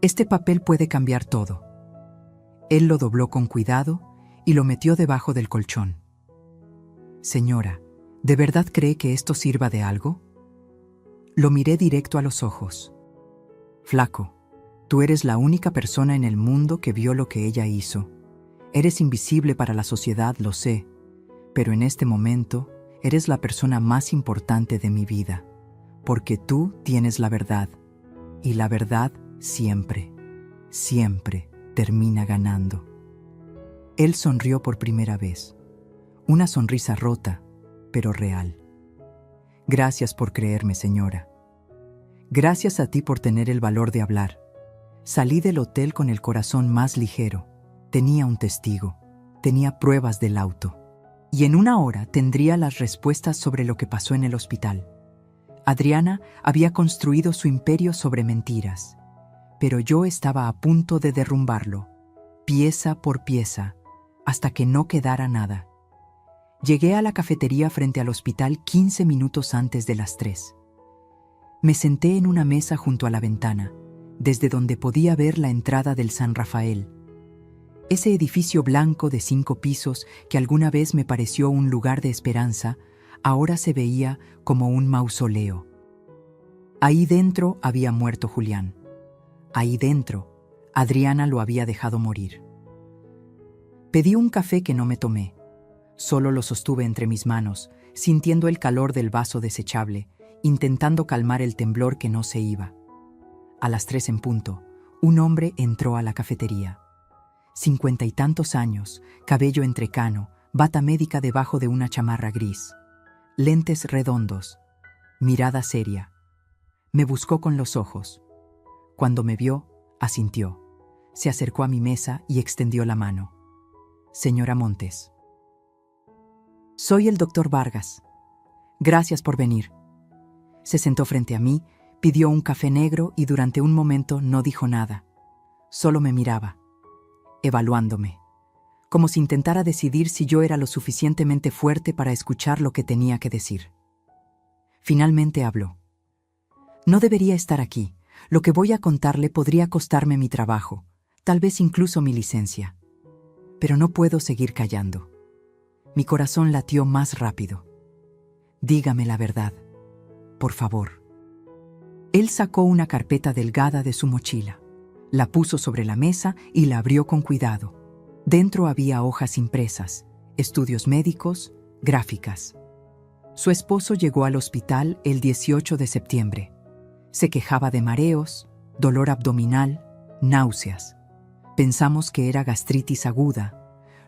Este papel puede cambiar todo. Él lo dobló con cuidado y lo metió debajo del colchón. Señora, ¿de verdad cree que esto sirva de algo? Lo miré directo a los ojos. Flaco, tú eres la única persona en el mundo que vio lo que ella hizo. Eres invisible para la sociedad, lo sé, pero en este momento eres la persona más importante de mi vida, porque tú tienes la verdad, y la verdad siempre, siempre termina ganando. Él sonrió por primera vez, una sonrisa rota, pero real. Gracias por creerme, señora. Gracias a ti por tener el valor de hablar. Salí del hotel con el corazón más ligero. Tenía un testigo, tenía pruebas del auto. Y en una hora tendría las respuestas sobre lo que pasó en el hospital. Adriana había construido su imperio sobre mentiras, pero yo estaba a punto de derrumbarlo, pieza por pieza, hasta que no quedara nada. Llegué a la cafetería frente al hospital 15 minutos antes de las 3. Me senté en una mesa junto a la ventana, desde donde podía ver la entrada del San Rafael. Ese edificio blanco de 5 pisos que alguna vez me pareció un lugar de esperanza, ahora se veía como un mausoleo. Ahí dentro había muerto Julián. Ahí dentro, Adriana lo había dejado morir. Pedí un café que no me tomé. Solo lo sostuve entre mis manos, sintiendo el calor del vaso desechable, intentando calmar el temblor que no se iba. A las 3 en punto, un hombre entró a la cafetería. 50 y tantos años, cabello entrecano, bata médica debajo de una chamarra gris, lentes redondos, mirada seria. Me buscó con los ojos. Cuando me vio, asintió. Se acercó a mi mesa y extendió la mano. Señora Montes. Soy el doctor Vargas. Gracias por venir. Se sentó frente a mí, pidió un café negro y durante un momento no dijo nada. Solo me miraba, evaluándome, como si intentara decidir si yo era lo suficientemente fuerte para escuchar lo que tenía que decir. Finalmente habló. No debería estar aquí. Lo que voy a contarle podría costarme mi trabajo, tal vez incluso mi licencia. Pero no puedo seguir callando. Mi corazón latió más rápido. Dígame la verdad, por favor. Él sacó una carpeta delgada de su mochila, la puso sobre la mesa y la abrió con cuidado. Dentro había hojas impresas, estudios médicos, gráficas. Su esposo llegó al hospital el 18 de septiembre. Se quejaba de mareos, dolor abdominal, náuseas. Pensamos que era gastritis aguda.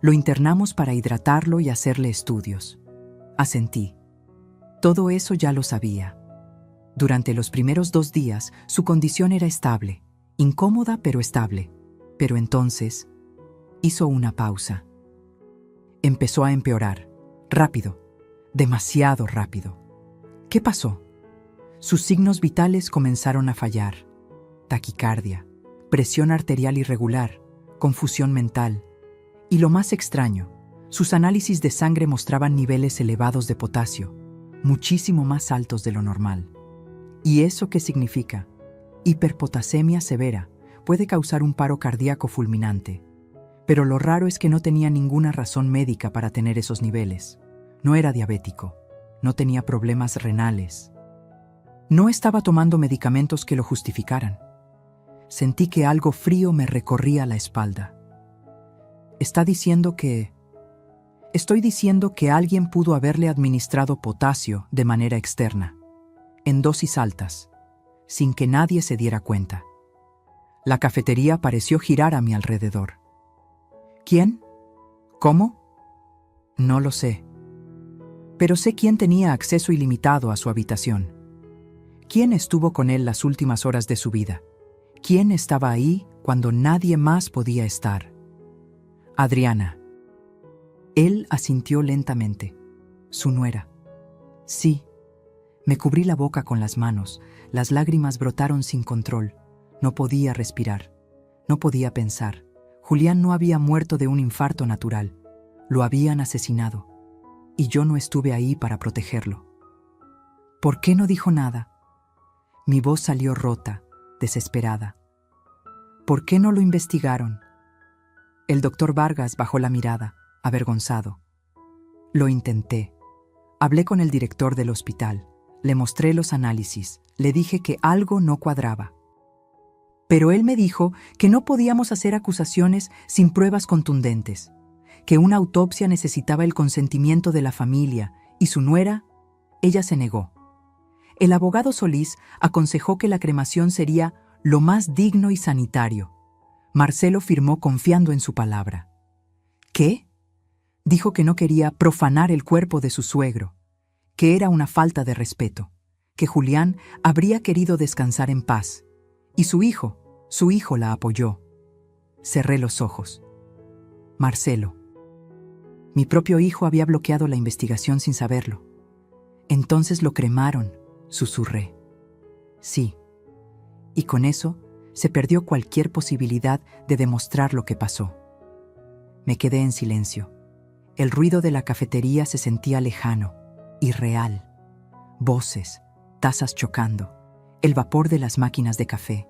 Lo internamos para hidratarlo y hacerle estudios. Asentí. Todo eso ya lo sabía. Durante los primeros 2 días, su condición era estable, incómoda pero estable. Pero entonces, hizo una pausa. Empezó a empeorar, rápido, demasiado rápido. ¿Qué pasó? Sus signos vitales comenzaron a fallar. Taquicardia, presión arterial irregular, confusión mental. Y lo más extraño, sus análisis de sangre mostraban niveles elevados de potasio, muchísimo más altos de lo normal. ¿Y eso qué significa? Hiperpotasemia severa puede causar un paro cardíaco fulminante. Pero lo raro es que no tenía ninguna razón médica para tener esos niveles. No era diabético, no tenía problemas renales. No estaba tomando medicamentos que lo justificaran. Sentí que algo frío me recorría la espalda. Estoy diciendo que alguien pudo haberle administrado potasio de manera externa, en dosis altas, sin que nadie se diera cuenta. La cafetería pareció girar a mi alrededor. ¿Quién? ¿Cómo? No lo sé. Pero sé quién tenía acceso ilimitado a su habitación. ¿Quién estuvo con él las últimas horas de su vida? ¿Quién estaba ahí cuando nadie más podía estar? Adriana. Él asintió lentamente. Su nuera. Sí. Me cubrí la boca con las manos. Las lágrimas brotaron sin control. No podía respirar. No podía pensar. Julián no había muerto de un infarto natural. Lo habían asesinado. Y yo no estuve ahí para protegerlo. ¿Por qué no dijo nada? Mi voz salió rota, desesperada. ¿Por qué no lo investigaron? El doctor Vargas bajó la mirada, avergonzado. Lo intenté. Hablé con el director del hospital. Le mostré los análisis. Le dije que algo no cuadraba. Pero él me dijo que no podíamos hacer acusaciones sin pruebas contundentes, que una autopsia necesitaba el consentimiento de la familia, y su nuera, ella se negó. El abogado Solís aconsejó que la cremación sería lo más digno y sanitario. Marcelo firmó confiando en su palabra. ¿Qué? Dijo que no quería profanar el cuerpo de su suegro, que era una falta de respeto, que Julián habría querido descansar en paz, y su hijo la apoyó. Cerré los ojos. Marcelo. Mi propio hijo había bloqueado la investigación sin saberlo. Entonces lo cremaron, susurré. Sí. Y con eso se perdió cualquier posibilidad de demostrar lo que pasó. Me quedé en silencio. El ruido de la cafetería se sentía lejano, irreal. Voces, tazas chocando, el vapor de las máquinas de café.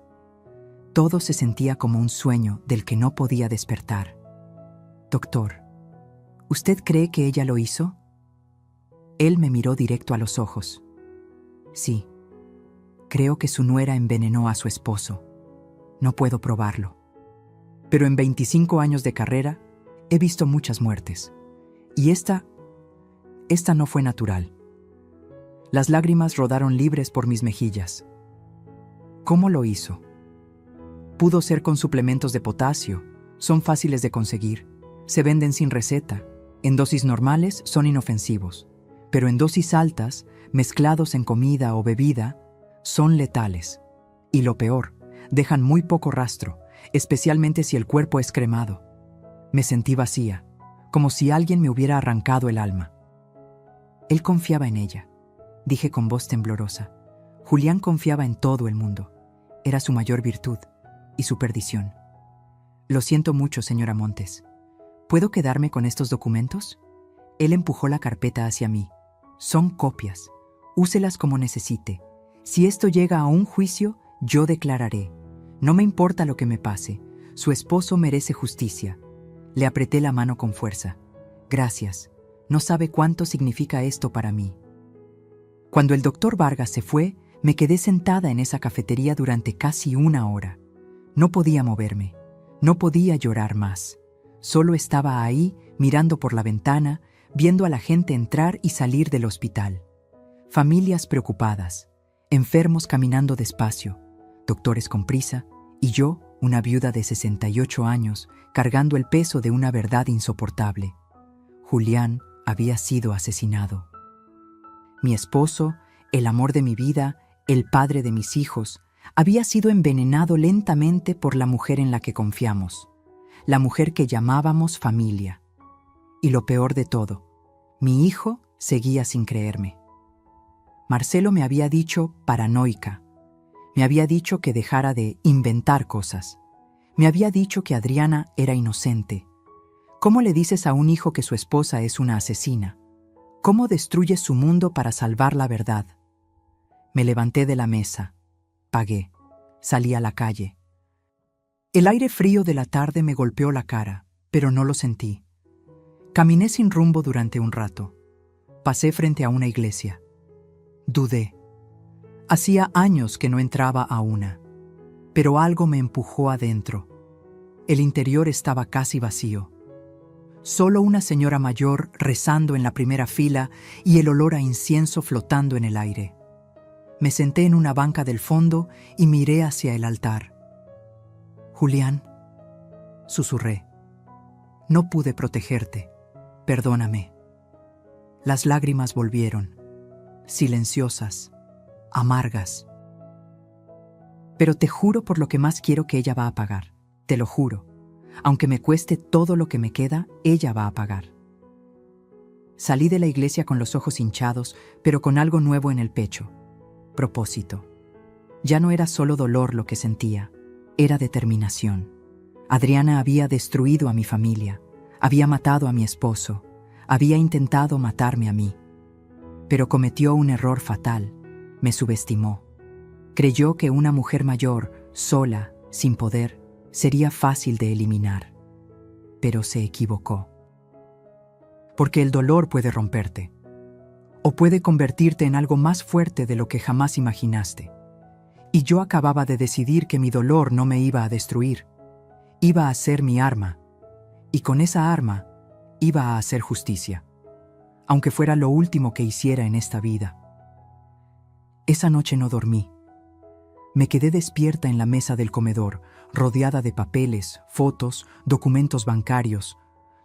Todo se sentía como un sueño del que no podía despertar. Doctor, ¿usted cree que ella lo hizo? Él me miró directo a los ojos. Sí, creo que su nuera envenenó a su esposo. No puedo probarlo. Pero en 25 años de carrera, he visto muchas muertes. Y esta no fue natural. Las lágrimas rodaron libres por mis mejillas. ¿Cómo lo hizo? Pudo ser con suplementos de potasio. Son fáciles de conseguir. Se venden sin receta. En dosis normales son inofensivos. Pero en dosis altas, mezclados en comida o bebida, son letales. Y lo peor, dejan muy poco rastro, especialmente si el cuerpo es cremado. Me sentí vacía, como si alguien me hubiera arrancado el alma. Él confiaba en ella, dije con voz temblorosa. Julián confiaba en todo el mundo. Era su mayor virtud y su perdición. Lo siento mucho, señora Montes. ¿Puedo quedarme con estos documentos? Él empujó la carpeta hacia mí. Son copias. Úselas como necesite. Si esto llega a un juicio, yo declararé. No me importa lo que me pase. Su esposo merece justicia. Le apreté la mano con fuerza. Gracias. No sabe cuánto significa esto para mí. Cuando el doctor Vargas se fue, me quedé sentada en esa cafetería durante casi 1 hora. No podía moverme. No podía llorar más. Solo estaba ahí, mirando por la ventana, viendo a la gente entrar y salir del hospital. Familias preocupadas, enfermos caminando despacio, doctores con prisa, y yo, una viuda de 68 años, cargando el peso de una verdad insoportable. Julián había sido asesinado. Mi esposo, el amor de mi vida, el padre de mis hijos, había sido envenenado lentamente por la mujer en la que confiamos, la mujer que llamábamos familia. Y lo peor de todo, mi hijo seguía sin creerme. Marcelo me había dicho paranoica. Me había dicho que dejara de inventar cosas. Me había dicho que Adriana era inocente. ¿Cómo le dices a un hijo que su esposa es una asesina? ¿Cómo destruyes su mundo para salvar la verdad? Me levanté de la mesa. Pagué. Salí a la calle. El aire frío de la tarde me golpeó la cara, pero no lo sentí. Caminé sin rumbo durante un rato. Pasé frente a una iglesia. Dudé. Hacía años que no entraba a una, pero algo me empujó adentro. El interior estaba casi vacío. Solo una señora mayor rezando en la primera fila y el olor a incienso flotando en el aire. Me senté en una banca del fondo y miré hacia el altar. Julián, susurré. No pude protegerte. Perdóname. Las lágrimas volvieron, silenciosas, amargas. Pero te juro por lo que más quiero que ella va a pagar. Te lo juro. Aunque me cueste todo lo que me queda, ella va a pagar. Salí de la iglesia con los ojos hinchados, pero con algo nuevo en el pecho. Propósito. Ya no era solo dolor lo que sentía, era determinación. Adriana había destruido a mi familia, había matado a mi esposo, había intentado matarme a mí. Pero cometió un error fatal, me subestimó. Creyó que una mujer mayor, sola, sin poder, sería fácil de eliminar. Pero se equivocó. Porque el dolor puede romperte, o puede convertirte en algo más fuerte de lo que jamás imaginaste. Y yo acababa de decidir que mi dolor no me iba a destruir. Iba a ser mi arma. Y con esa arma iba a hacer justicia, aunque fuera lo último que hiciera en esta vida. Esa noche no dormí. Me quedé despierta en la mesa del comedor, rodeada de papeles, fotos, documentos bancarios,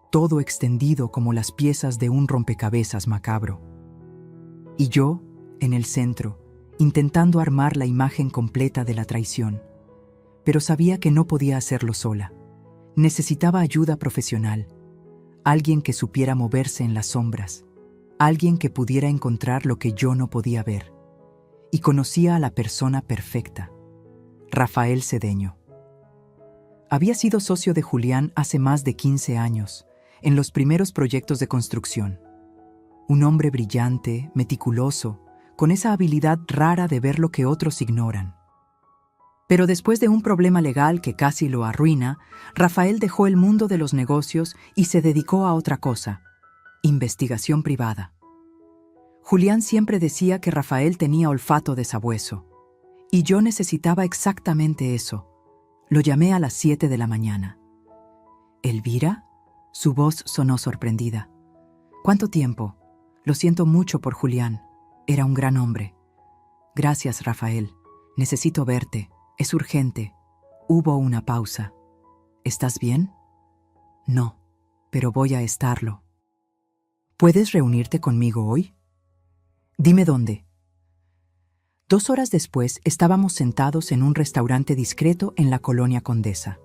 todo extendido como las piezas de un rompecabezas macabro. Y yo, en el centro, intentando armar la imagen completa de la traición. Pero sabía que no podía hacerlo sola. Necesitaba ayuda profesional, alguien que supiera moverse en las sombras, alguien que pudiera encontrar lo que yo no podía ver. Y conocía a la persona perfecta, Rafael Cedeño. Había sido socio de Julián hace más de 15 años, en los primeros proyectos de construcción. Un hombre brillante, meticuloso, con esa habilidad rara de ver lo que otros ignoran. Pero después de un problema legal que casi lo arruina, Rafael dejó el mundo de los negocios y se dedicó a otra cosa: investigación privada. Julián siempre decía que Rafael tenía olfato de sabueso, y yo necesitaba exactamente eso. Lo llamé a las 7 de la mañana. ¿Elvira? Su voz sonó sorprendida. ¿Cuánto tiempo? Lo siento mucho por Julián. Era un gran hombre. Gracias, Rafael. Necesito verte. Es urgente. Hubo una pausa. ¿Estás bien? No, pero voy a estarlo. ¿Puedes reunirte conmigo hoy? Dime dónde. 2 horas después estábamos sentados en un restaurante discreto en la Colonia Condesa.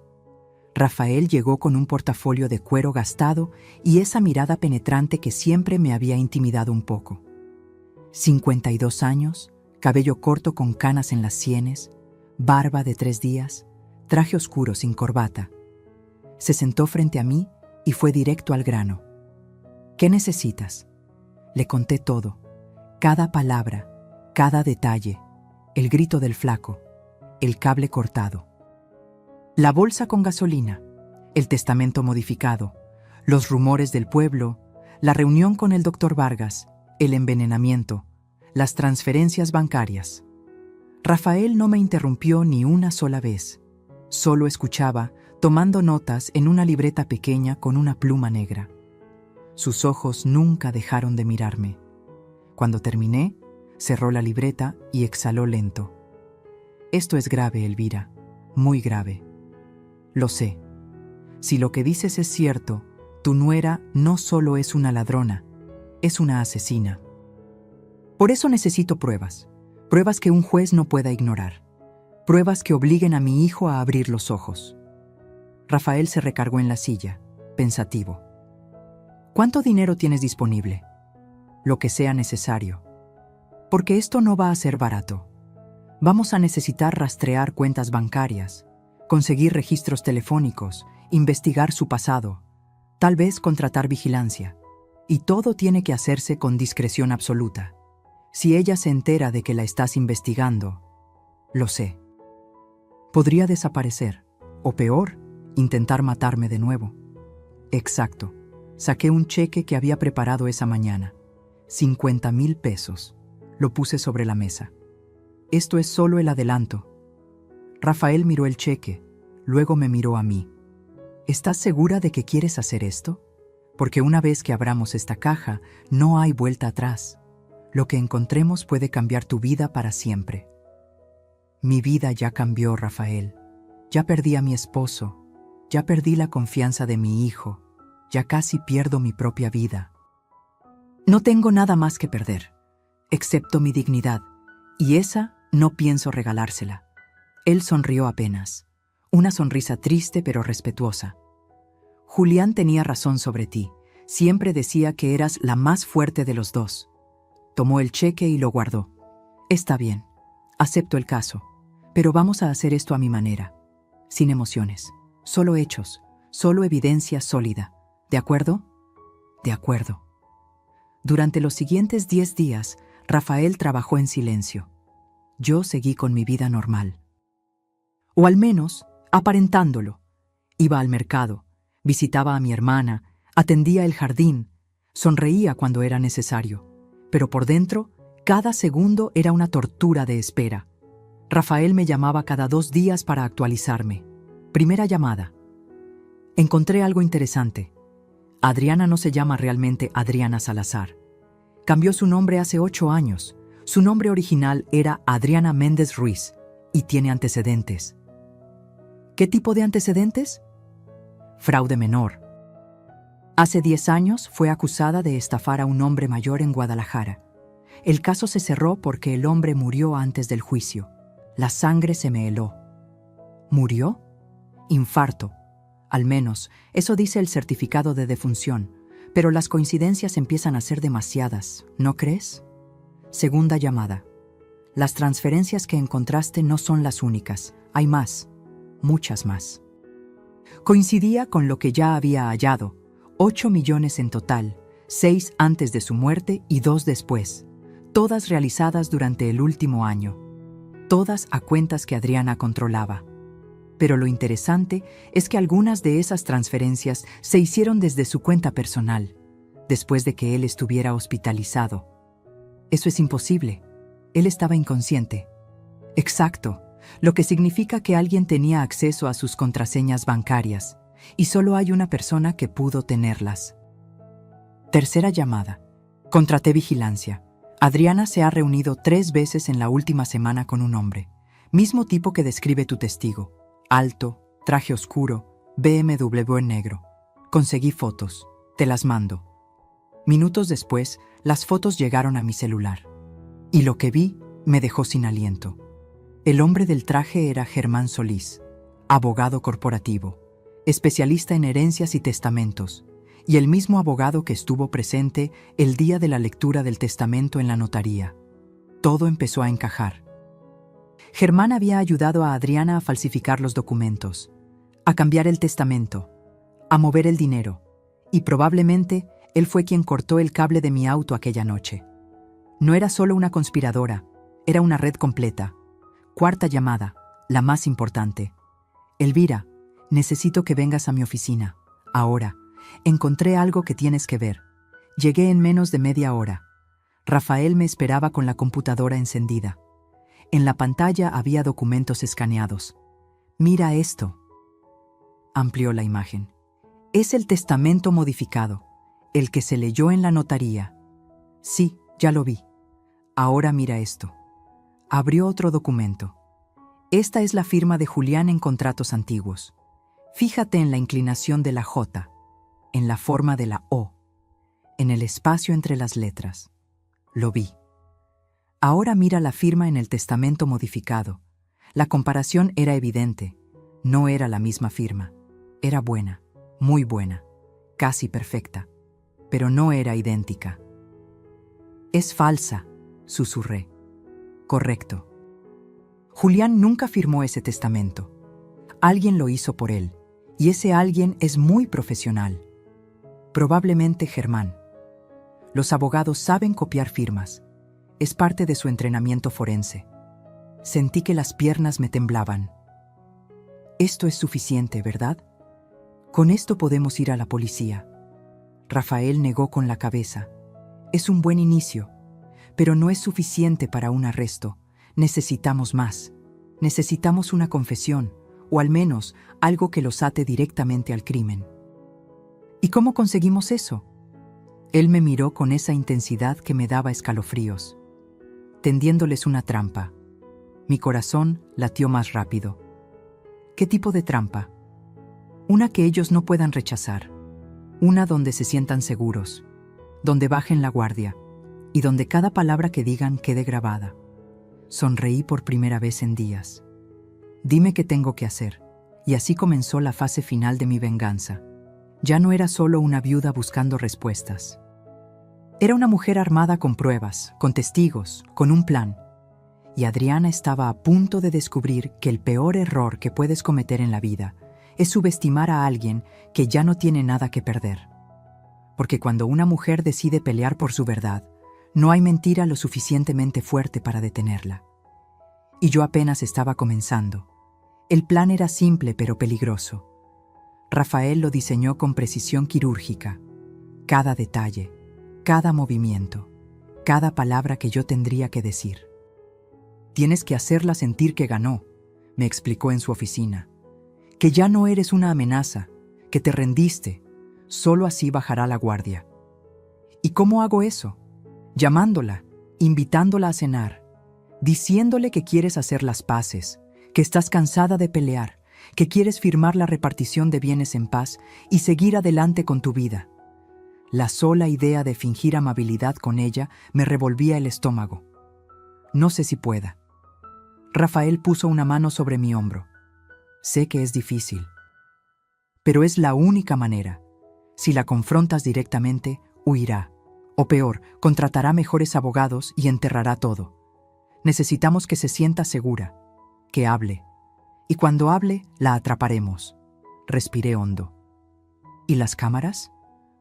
Rafael llegó con un portafolio de cuero gastado y esa mirada penetrante que siempre me había intimidado un poco. 52 años, cabello corto con canas en las sienes, barba de 3 días, traje oscuro sin corbata. Se sentó frente a mí y fue directo al grano. ¿Qué necesitas? Le conté todo, cada palabra, cada detalle, el grito del flaco, el cable cortado. La bolsa con gasolina, el testamento modificado, los rumores del pueblo, la reunión con el doctor Vargas, el envenenamiento, las transferencias bancarias. Rafael no me interrumpió ni una sola vez. Solo escuchaba, tomando notas en una libreta pequeña con una pluma negra. Sus ojos nunca dejaron de mirarme. Cuando terminé, cerró la libreta y exhaló lento. Esto es grave, Elvira, muy grave. Lo sé. Si lo que dices es cierto, tu nuera no solo es una ladrona, es una asesina. Por eso necesito pruebas. Pruebas que un juez no pueda ignorar. Pruebas que obliguen a mi hijo a abrir los ojos. Rafael se recargó en la silla, pensativo. ¿Cuánto dinero tienes disponible? Lo que sea necesario. Porque esto no va a ser barato. Vamos a necesitar rastrear cuentas bancarias, conseguir registros telefónicos, investigar su pasado, tal vez contratar vigilancia. Y todo tiene que hacerse con discreción absoluta. Si ella se entera de que la estás investigando, lo sé. Podría desaparecer, o peor, intentar matarme de nuevo. Exacto. Saqué un cheque que había preparado esa mañana. 50,000 pesos. Lo puse sobre la mesa. Esto es solo el adelanto. Rafael miró el cheque, luego me miró a mí. ¿Estás segura de que quieres hacer esto? Porque una vez que abramos esta caja, no hay vuelta atrás. Lo que encontremos puede cambiar tu vida para siempre. Mi vida ya cambió, Rafael. Ya perdí a mi esposo. Ya perdí la confianza de mi hijo. Ya casi pierdo mi propia vida. No tengo nada más que perder, excepto mi dignidad, y esa no pienso regalársela. Él sonrió apenas, una sonrisa triste pero respetuosa. Julián tenía razón sobre ti. Siempre decía que eras la más fuerte de los dos. Tomó el cheque y lo guardó. Está bien, acepto el caso, pero vamos a hacer esto a mi manera, sin emociones, solo hechos, solo evidencia sólida. ¿De acuerdo? De acuerdo. Durante los siguientes 10 días, Rafael trabajó en silencio. Yo seguí con mi vida normal. O al menos, aparentándolo. Iba al mercado, visitaba a mi hermana, atendía el jardín, sonreía cuando era necesario. Pero por dentro, cada segundo era una tortura de espera. Rafael me llamaba cada 2 días para actualizarme. Primera llamada. Encontré algo interesante. Adriana no se llama realmente Adriana Salazar. Cambió su nombre hace 8 años. Su nombre original era Adriana Méndez Ruiz y tiene antecedentes. ¿Qué tipo de antecedentes? Fraude menor. Hace 10 años fue acusada de estafar a un hombre mayor en Guadalajara. El caso se cerró porque el hombre murió antes del juicio. La sangre se me heló. ¿Murió? Infarto. Al menos, eso dice el certificado de defunción. Pero las coincidencias empiezan a ser demasiadas, ¿no crees? Segunda llamada. Las transferencias que encontraste no son las únicas. Hay más. Muchas más. Coincidía con lo que ya había hallado. 8 millones en total, 6 antes de su muerte y 2 después. Todas realizadas durante el último año. Todas a cuentas que Adriana controlaba. Pero lo interesante es que algunas de esas transferencias se hicieron desde su cuenta personal, después de que él estuviera hospitalizado. Eso es imposible. Él estaba inconsciente. Exacto, lo que significa que alguien tenía acceso a sus contraseñas bancarias, y solo hay una persona que pudo tenerlas. Tercera llamada. Contraté vigilancia. Adriana se ha reunido 3 veces en la última semana con un hombre, mismo tipo que describe tu testigo. Alto, traje oscuro, BMW en negro. Conseguí fotos. Te las mando. Minutos después, las fotos llegaron a mi celular. Y lo que vi me dejó sin aliento. El hombre del traje era Germán Solís, abogado corporativo, especialista en herencias y testamentos, y el mismo abogado que estuvo presente el día de la lectura del testamento en la notaría. Todo empezó a encajar. Germán había ayudado a Adriana a falsificar los documentos, a cambiar el testamento, a mover el dinero, y probablemente él fue quien cortó el cable de mi auto aquella noche. No era solo una conspiradora, era una red completa. Cuarta llamada, la más importante. Elvira, necesito que vengas a mi oficina. Ahora, encontré algo que tienes que ver. Llegué en menos de media hora. Rafael me esperaba con la computadora encendida. En la pantalla había documentos escaneados. Mira esto. Amplió la imagen. Es el testamento modificado, el que se leyó en la notaría. Sí, ya lo vi. Ahora mira esto. Abrió otro documento. Esta es la firma de Julián en contratos antiguos. Fíjate en la inclinación de la J, en la forma de la O, en el espacio entre las letras. Lo vi. Ahora mira la firma en el testamento modificado. La comparación era evidente. No era la misma firma. Era buena, muy buena, casi perfecta, pero no era idéntica. Es falsa, susurré. Correcto. Julián nunca firmó ese testamento. Alguien lo hizo por él, y ese alguien es muy profesional. Probablemente Germán. Los abogados saben copiar firmas. Es parte de su entrenamiento forense. Sentí que las piernas me temblaban. Esto es suficiente, ¿verdad? Con esto podemos ir a la policía. Rafael negó con la cabeza. Es un buen inicio, pero no es suficiente para un arresto. Necesitamos más. Necesitamos una confesión, o al menos algo que los ate directamente al crimen. ¿Y cómo conseguimos eso? Él me miró con esa intensidad que me daba escalofríos, tendiéndoles una trampa. Mi corazón latió más rápido. ¿Qué tipo de trampa? Una que ellos no puedan rechazar. Una donde se sientan seguros, donde bajen la guardia y donde cada palabra que digan quede grabada. Sonreí por primera vez en días. Dime qué tengo que hacer. Y así comenzó la fase final de mi venganza. Ya no era solo una viuda buscando respuestas. Era una mujer armada con pruebas, con testigos, con un plan. Y Adriana estaba a punto de descubrir que el peor error que puedes cometer en la vida es subestimar a alguien que ya no tiene nada que perder. Porque cuando una mujer decide pelear por su verdad, no hay mentira lo suficientemente fuerte para detenerla. Y yo apenas estaba comenzando. El plan era simple pero peligroso. Rafael lo diseñó con precisión quirúrgica. Cada detalle, cada movimiento, cada palabra que yo tendría que decir. Tienes que hacerla sentir que ganó, me explicó en su oficina. Que ya no eres una amenaza, que te rendiste. Solo así bajará la guardia. ¿Y cómo hago eso? Llamándola, invitándola a cenar, diciéndole que quieres hacer las paces, que estás cansada de pelear, que quieres firmar la repartición de bienes en paz y seguir adelante con tu vida. La sola idea de fingir amabilidad con ella me revolvía el estómago. No sé si pueda. Rafael puso una mano sobre mi hombro. Sé que es difícil, pero es la única manera. Si la confrontas directamente, huirá. O peor, contratará mejores abogados y enterrará todo. Necesitamos que se sienta segura, que hable. Y cuando hable, la atraparemos. Respiré hondo. ¿Y las cámaras?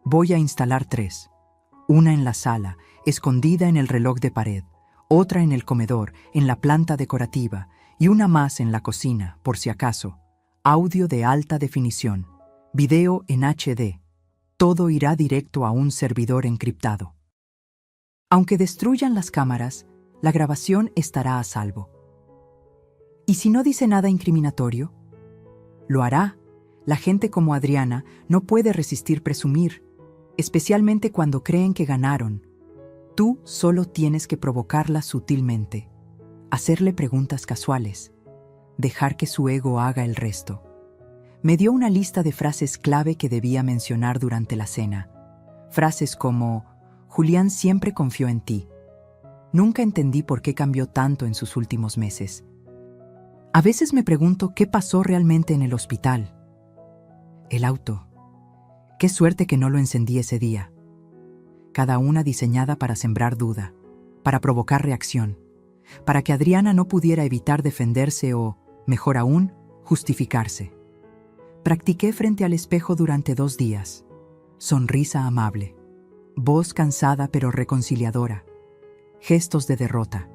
Voy a instalar 3. Una en la sala, escondida en el reloj de pared, otra en el comedor, en la planta decorativa, y una más en la cocina, por si acaso. Audio de alta definición, video en HD. Todo irá directo a un servidor encriptado. Aunque destruyan las cámaras, la grabación estará a salvo. ¿Y si no dice nada incriminatorio? Lo hará. La gente como Adriana no puede resistir presumir, especialmente cuando creen que ganaron. Tú solo tienes que provocarla sutilmente, hacerle preguntas casuales, dejar que su ego haga el resto. Me dio una lista de frases clave que debía mencionar durante la cena. Frases como: Julián siempre confió en ti. Nunca entendí por qué cambió tanto en sus últimos meses. A veces me pregunto qué pasó realmente en el hospital. El auto. Qué suerte que no lo encendí ese día. Cada una diseñada para sembrar duda, para provocar reacción, para que Adriana no pudiera evitar defenderse o, mejor aún, justificarse. Practiqué frente al espejo durante 2 días. Sonrisa amable, voz cansada pero reconciliadora, gestos de derrota.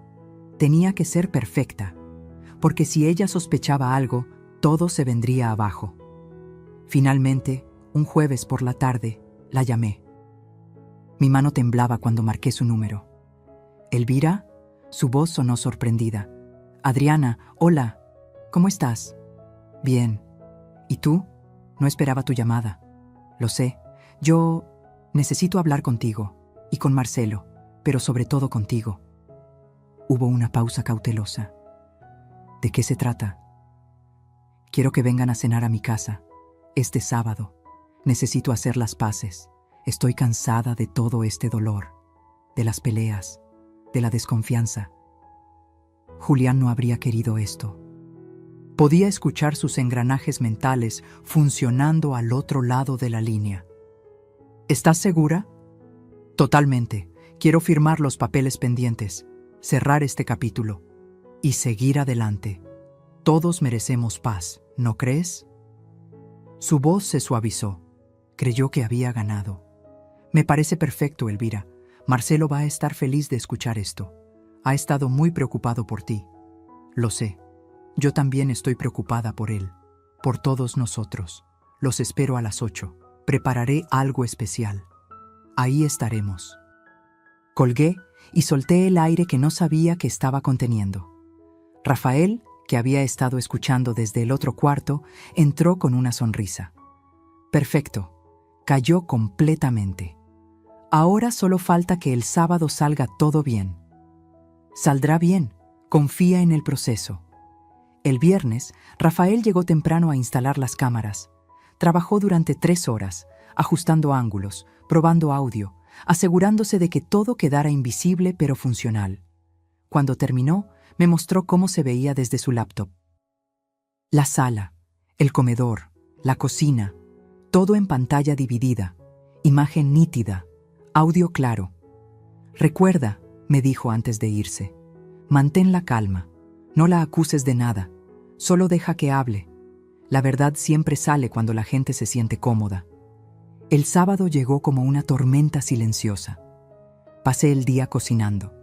Tenía que ser perfecta, porque si ella sospechaba algo, todo se vendría abajo. Finalmente, un jueves por la tarde, la llamé. Mi mano temblaba cuando marqué su número. ¿Elvira? Su voz sonó sorprendida. Adriana, hola, ¿cómo estás? Bien. ¿Y tú? No esperaba tu llamada. Lo sé. Yo necesito hablar contigo, y con Marcelo, pero sobre todo contigo. Hubo una pausa cautelosa. ¿De qué se trata? Quiero que vengan a cenar a mi casa, este sábado. Necesito hacer las paces. Estoy cansada de todo este dolor, de las peleas, de la desconfianza. Julián no habría querido esto. Podía escuchar sus engranajes mentales funcionando al otro lado de la línea. ¿Estás segura? Totalmente. Quiero firmar los papeles pendientes, cerrar este capítulo y seguir adelante. Todos merecemos paz, ¿no crees? Su voz se suavizó. Creyó que había ganado. Me parece perfecto, Elvira. Marcelo va a estar feliz de escuchar esto. Ha estado muy preocupado por ti. Lo sé. Yo también estoy preocupada por él, por todos nosotros. Los espero a las 8. Prepararé algo especial. Ahí estaremos. Colgué y solté el aire que no sabía que estaba conteniendo. Rafael, que había estado escuchando desde el otro cuarto, entró con una sonrisa. Perfecto. Cayó completamente. Ahora solo falta que el sábado salga todo bien. Saldrá bien. Confía en el proceso. El viernes, Rafael llegó temprano a instalar las cámaras. Trabajó durante 3 horas, ajustando ángulos, probando audio, asegurándose de que todo quedara invisible pero funcional. Cuando terminó, me mostró cómo se veía desde su laptop. La sala, el comedor, la cocina, todo en pantalla dividida, imagen nítida, audio claro. Recuerda, me dijo antes de irse, mantén la calma, no la acuses de nada, solo deja que hable. La verdad siempre sale cuando la gente se siente cómoda. El sábado llegó como una tormenta silenciosa. Pasé el día cocinando.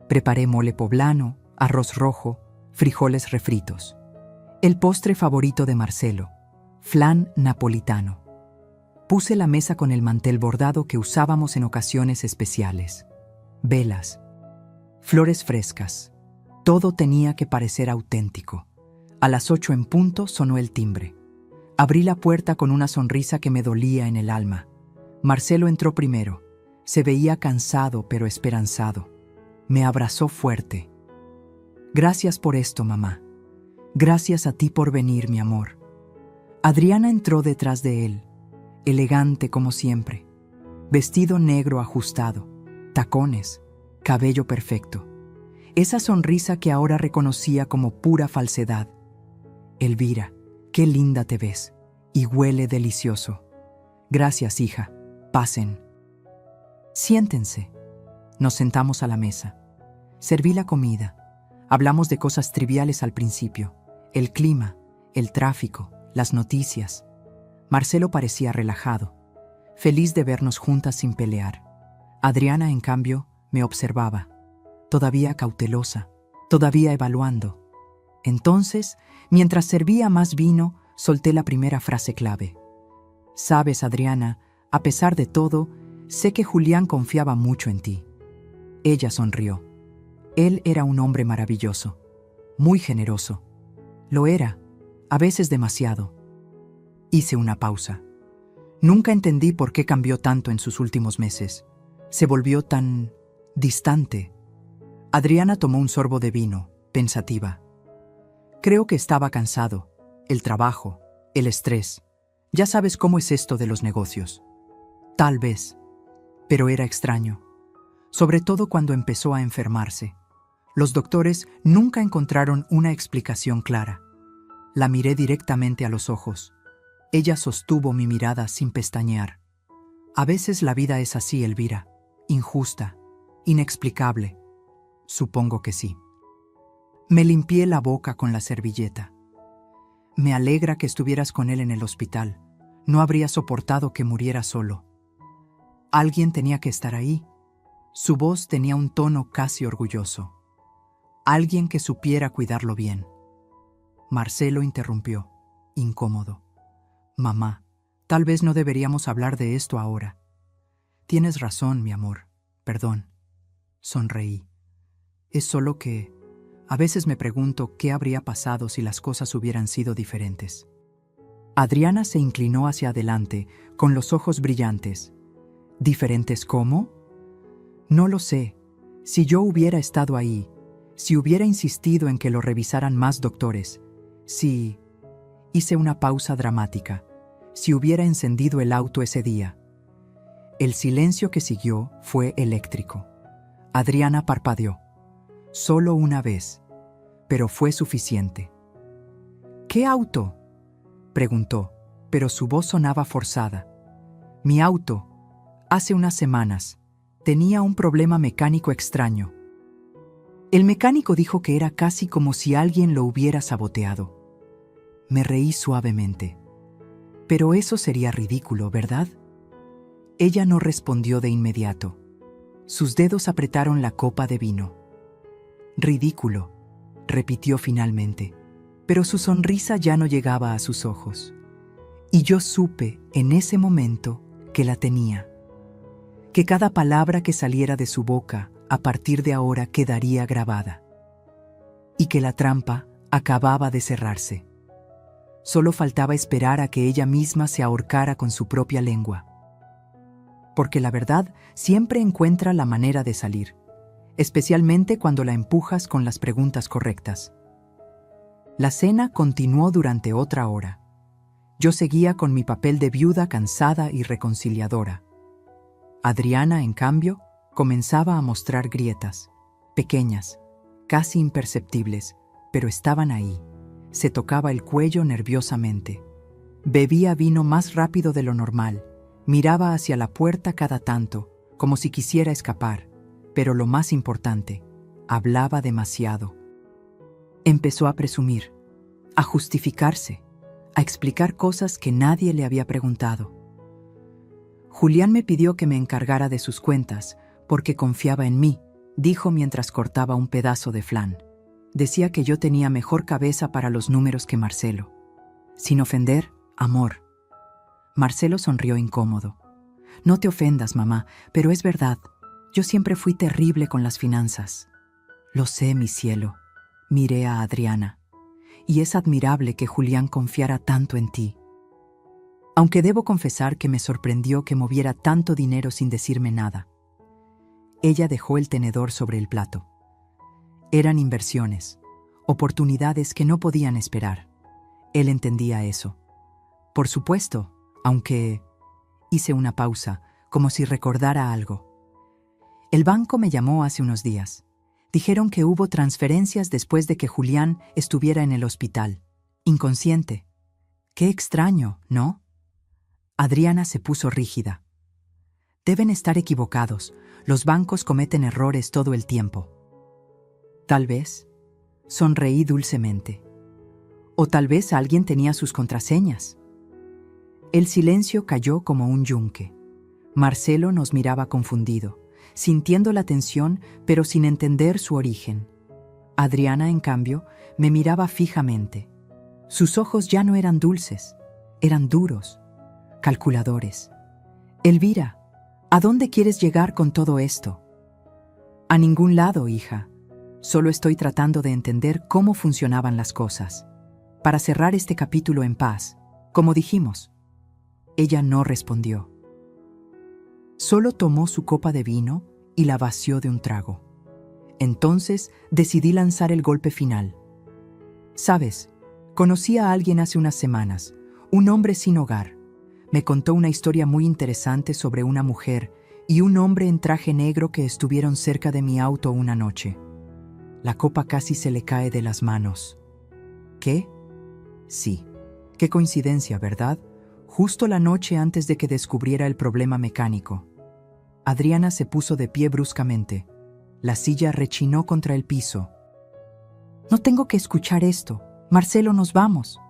Preparé mole poblano, arroz rojo, frijoles refritos. El postre favorito de Marcelo, flan napolitano. Puse la mesa con el mantel bordado que usábamos en ocasiones especiales. Velas, flores frescas, Todo tenía que parecer auténtico. A las 8 en punto sonó el timbre. Abrí la puerta con una sonrisa que me dolía en el alma. Marcelo entró primero. Se veía cansado pero esperanzado. Me abrazó fuerte. Gracias por esto, mamá. Gracias a ti por venir, mi amor. Adriana entró detrás de él, elegante como siempre. Vestido negro ajustado, tacones, cabello perfecto. Esa sonrisa que ahora reconocía como pura falsedad. Elvira, qué linda te ves, y huele delicioso. Gracias, hija. Pasen. Siéntense. Nos sentamos a la mesa. Serví la comida. Hablamos de cosas triviales al principio. El clima, el tráfico, las noticias. Marcelo parecía relajado, feliz de vernos juntas sin pelear. Adriana, en cambio, me observaba, todavía cautelosa, todavía evaluando. Entonces, mientras servía más vino, solté la primera frase clave. Sabes, Adriana, a pesar de todo, sé que Julián confiaba mucho en ti. Ella sonrió. Él era un hombre maravilloso, muy generoso. Lo era, a veces demasiado. Hice una pausa. Nunca entendí por qué cambió tanto en sus últimos meses. Se volvió tan distante. Adriana tomó un sorbo de vino, pensativa. Creo que estaba cansado. El trabajo, el estrés. Ya sabes cómo es esto de los negocios. Tal vez. Pero era extraño. Sobre todo cuando empezó a enfermarse. Los doctores nunca encontraron una explicación clara. La miré directamente a los ojos. Ella sostuvo mi mirada sin pestañear. A veces la vida es así, Elvira. Injusta, inexplicable. Supongo que sí. Me limpié la boca con la servilleta. Me alegra que estuvieras con él en el hospital. No habría soportado que muriera solo. Alguien tenía que estar ahí. Su voz tenía un tono casi orgulloso. Alguien que supiera cuidarlo bien. Marcelo interrumpió, incómodo. Mamá, tal vez no deberíamos hablar de esto ahora. Tienes razón, mi amor. Perdón. Sonreí. Es solo que a veces me pregunto qué habría pasado si las cosas hubieran sido diferentes. Adriana se inclinó hacia adelante, con los ojos brillantes. ¿Diferentes cómo? No lo sé. Si yo hubiera estado ahí, si hubiera insistido en que lo revisaran más doctores, si... Hice una pausa dramática. Si hubiera encendido el auto ese día. El silencio que siguió fue eléctrico. Adriana parpadeó. Solo una vez, pero fue suficiente. ¿Qué auto?, preguntó, pero su voz sonaba forzada. Mi auto, hace unas semanas, tenía un problema mecánico extraño. El mecánico dijo que era casi como si alguien lo hubiera saboteado. Me reí suavemente. Pero eso sería ridículo, ¿verdad? Ella no respondió de inmediato. Sus dedos apretaron la copa de vino. Ridículo, repitió finalmente, pero su sonrisa ya no llegaba a sus ojos. Y yo supe en ese momento que la tenía. Que cada palabra que saliera de su boca a partir de ahora quedaría grabada. Y que la trampa acababa de cerrarse. Solo faltaba esperar a que ella misma se ahorcara con su propia lengua. Porque la verdad siempre encuentra la manera de salir, especialmente cuando la empujas con las preguntas correctas. La cena continuó durante otra hora. Yo seguía con mi papel de viuda cansada y reconciliadora. Adriana, en cambio, comenzaba a mostrar grietas, pequeñas, casi imperceptibles, pero estaban ahí. Se tocaba el cuello nerviosamente. Bebía vino más rápido de lo normal. Miraba hacia la puerta cada tanto, como si quisiera escapar. Pero lo más importante, hablaba demasiado. Empezó a presumir, a justificarse, a explicar cosas que nadie le había preguntado. Julián me pidió que me encargara de sus cuentas, porque confiaba en mí, dijo mientras cortaba un pedazo de flan. Decía que yo tenía mejor cabeza para los números que Marcelo. Sin ofender, amor. Marcelo sonrió incómodo. No te ofendas, mamá, pero es verdad. Yo siempre fui terrible con las finanzas. Lo sé, mi cielo. Miré a Adriana. Y es admirable que Julián confiara tanto en ti. Aunque debo confesar que me sorprendió que moviera tanto dinero sin decirme nada. Ella dejó el tenedor sobre el plato. Eran inversiones, oportunidades que no podían esperar. Él entendía eso. Por supuesto, aunque... Hice una pausa, como si recordara algo. El banco me llamó hace unos días. Dijeron que hubo transferencias después de que Julián estuviera en el hospital, inconsciente. Qué extraño, ¿no? Adriana se puso rígida. Deben estar equivocados. Los bancos cometen errores todo el tiempo. Tal vez. Sonreí dulcemente. O tal vez alguien tenía sus contraseñas. El silencio cayó como un yunque. Marcelo nos miraba confundido, sintiendo la tensión, pero sin entender su origen. Adriana, en cambio, me miraba fijamente. Sus ojos ya no eran dulces, eran duros, calculadores. Elvira, ¿a dónde quieres llegar con todo esto? A ningún lado, hija. Solo estoy tratando de entender cómo funcionaban las cosas, para cerrar este capítulo en paz, como dijimos. Ella no respondió. Solo tomó su copa de vino y la vació de un trago. Entonces decidí lanzar el golpe final. ¿Sabes? Conocí a alguien hace unas semanas, un hombre sin hogar. Me contó una historia muy interesante sobre una mujer y un hombre en traje negro que estuvieron cerca de mi auto una noche. La copa casi se le cae de las manos. ¿Qué? Sí. Qué coincidencia, ¿verdad? Justo la noche antes de que descubriera el problema mecánico. Adriana se puso de pie bruscamente. La silla rechinó contra el piso. No tengo que escuchar esto. Marcelo, nos vamos.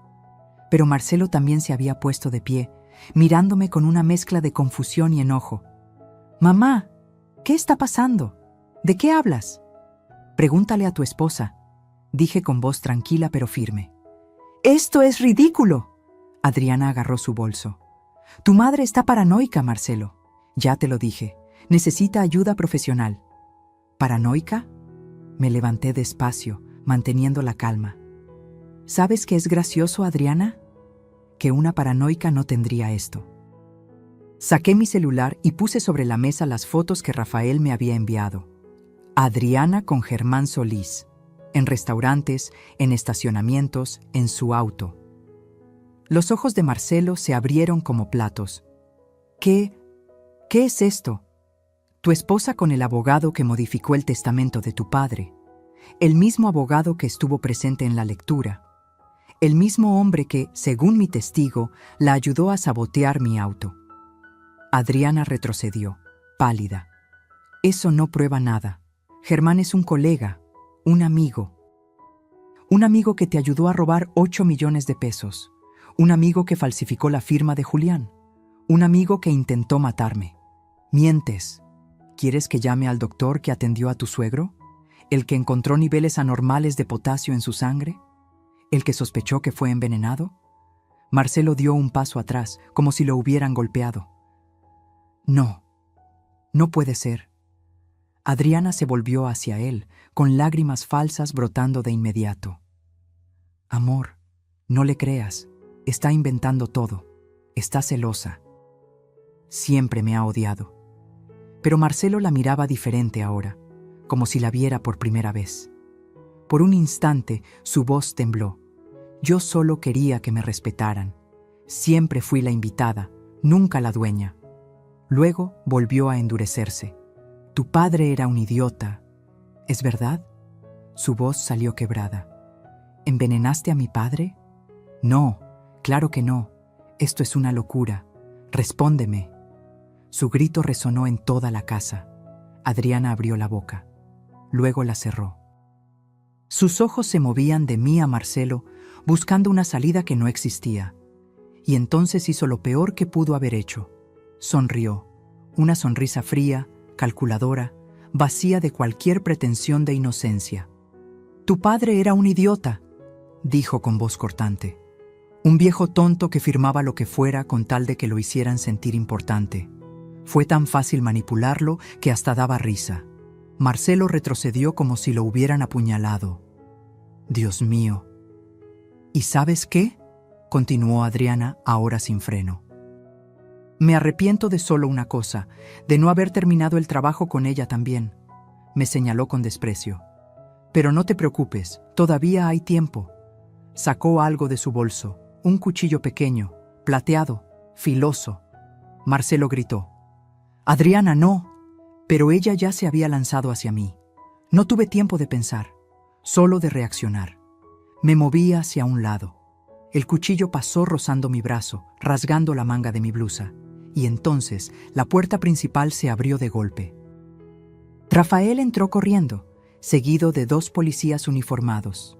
Pero Marcelo también se había puesto de pie, mirándome con una mezcla de confusión y enojo. Mamá, ¿qué está pasando? ¿De qué hablas? Pregúntale a tu esposa, dije con voz tranquila pero firme. ¡Esto es ridículo! Adriana agarró su bolso. Tu madre está paranoica, Marcelo. Ya te lo dije. Necesita ayuda profesional. ¿Paranoica? Me levanté despacio, manteniendo la calma. ¿Sabes qué es gracioso, Adriana? Que una paranoica no tendría esto. Saqué mi celular y puse sobre la mesa las fotos que Rafael me había enviado. Adriana con Germán Solís. En restaurantes, en estacionamientos, en su auto. Los ojos de Marcelo se abrieron como platos. ¿Qué es esto? Tu esposa con el abogado que modificó el testamento de tu padre. El mismo abogado que estuvo presente en la lectura. El mismo hombre que, según mi testigo, la ayudó a sabotear mi auto. Adriana retrocedió, pálida. Eso no prueba nada. Germán es un colega, un amigo. Un amigo que te ayudó a robar 8 millones de pesos. Un amigo que falsificó la firma de Julián. Un amigo que intentó matarme. Mientes. ¿Quieres que llame al doctor que atendió a tu suegro? ¿El que encontró niveles anormales de potasio en su sangre? ¿El que sospechó que fue envenenado? Marcelo dio un paso atrás, como si lo hubieran golpeado. No, no puede ser. Adriana se volvió hacia él, con lágrimas falsas brotando de inmediato. Amor, no le creas. Está inventando todo. Está celosa. Siempre me ha odiado. Pero Marcelo la miraba diferente ahora, como si la viera por primera vez. Por un instante, su voz tembló. Yo solo quería que me respetaran. Siempre fui la invitada, nunca la dueña. Luego volvió a endurecerse. Tu padre era un idiota. ¿Es verdad? Su voz salió quebrada. ¿Envenenaste a mi padre? No. Claro que no. Esto es una locura. Respóndeme. Su grito resonó en toda la casa. Adriana abrió la boca. Luego la cerró. Sus ojos se movían de mí a Marcelo, buscando una salida que no existía. Y entonces hizo lo peor que pudo haber hecho. Sonrió. Una sonrisa fría, calculadora, vacía de cualquier pretensión de inocencia. Tu padre era un idiota, dijo con voz cortante. Un viejo tonto que firmaba lo que fuera con tal de que lo hicieran sentir importante. Fue tan fácil manipularlo que hasta daba risa. Marcelo retrocedió como si lo hubieran apuñalado. Dios mío. ¿Y sabes qué? Continuó Adriana, ahora sin freno. Me arrepiento de solo una cosa, de no haber terminado el trabajo con ella también. Me señaló con desprecio. Pero no te preocupes, todavía hay tiempo. Sacó algo de su bolso, un cuchillo pequeño, plateado, filoso. Marcelo gritó. Adriana, no. Pero ella ya se había lanzado hacia mí. No tuve tiempo de pensar, solo de reaccionar. Me moví hacia un lado. El cuchillo pasó rozando mi brazo, rasgando la manga de mi blusa, y entonces la puerta principal se abrió de golpe. Rafael entró corriendo, seguido de 2 policías uniformados.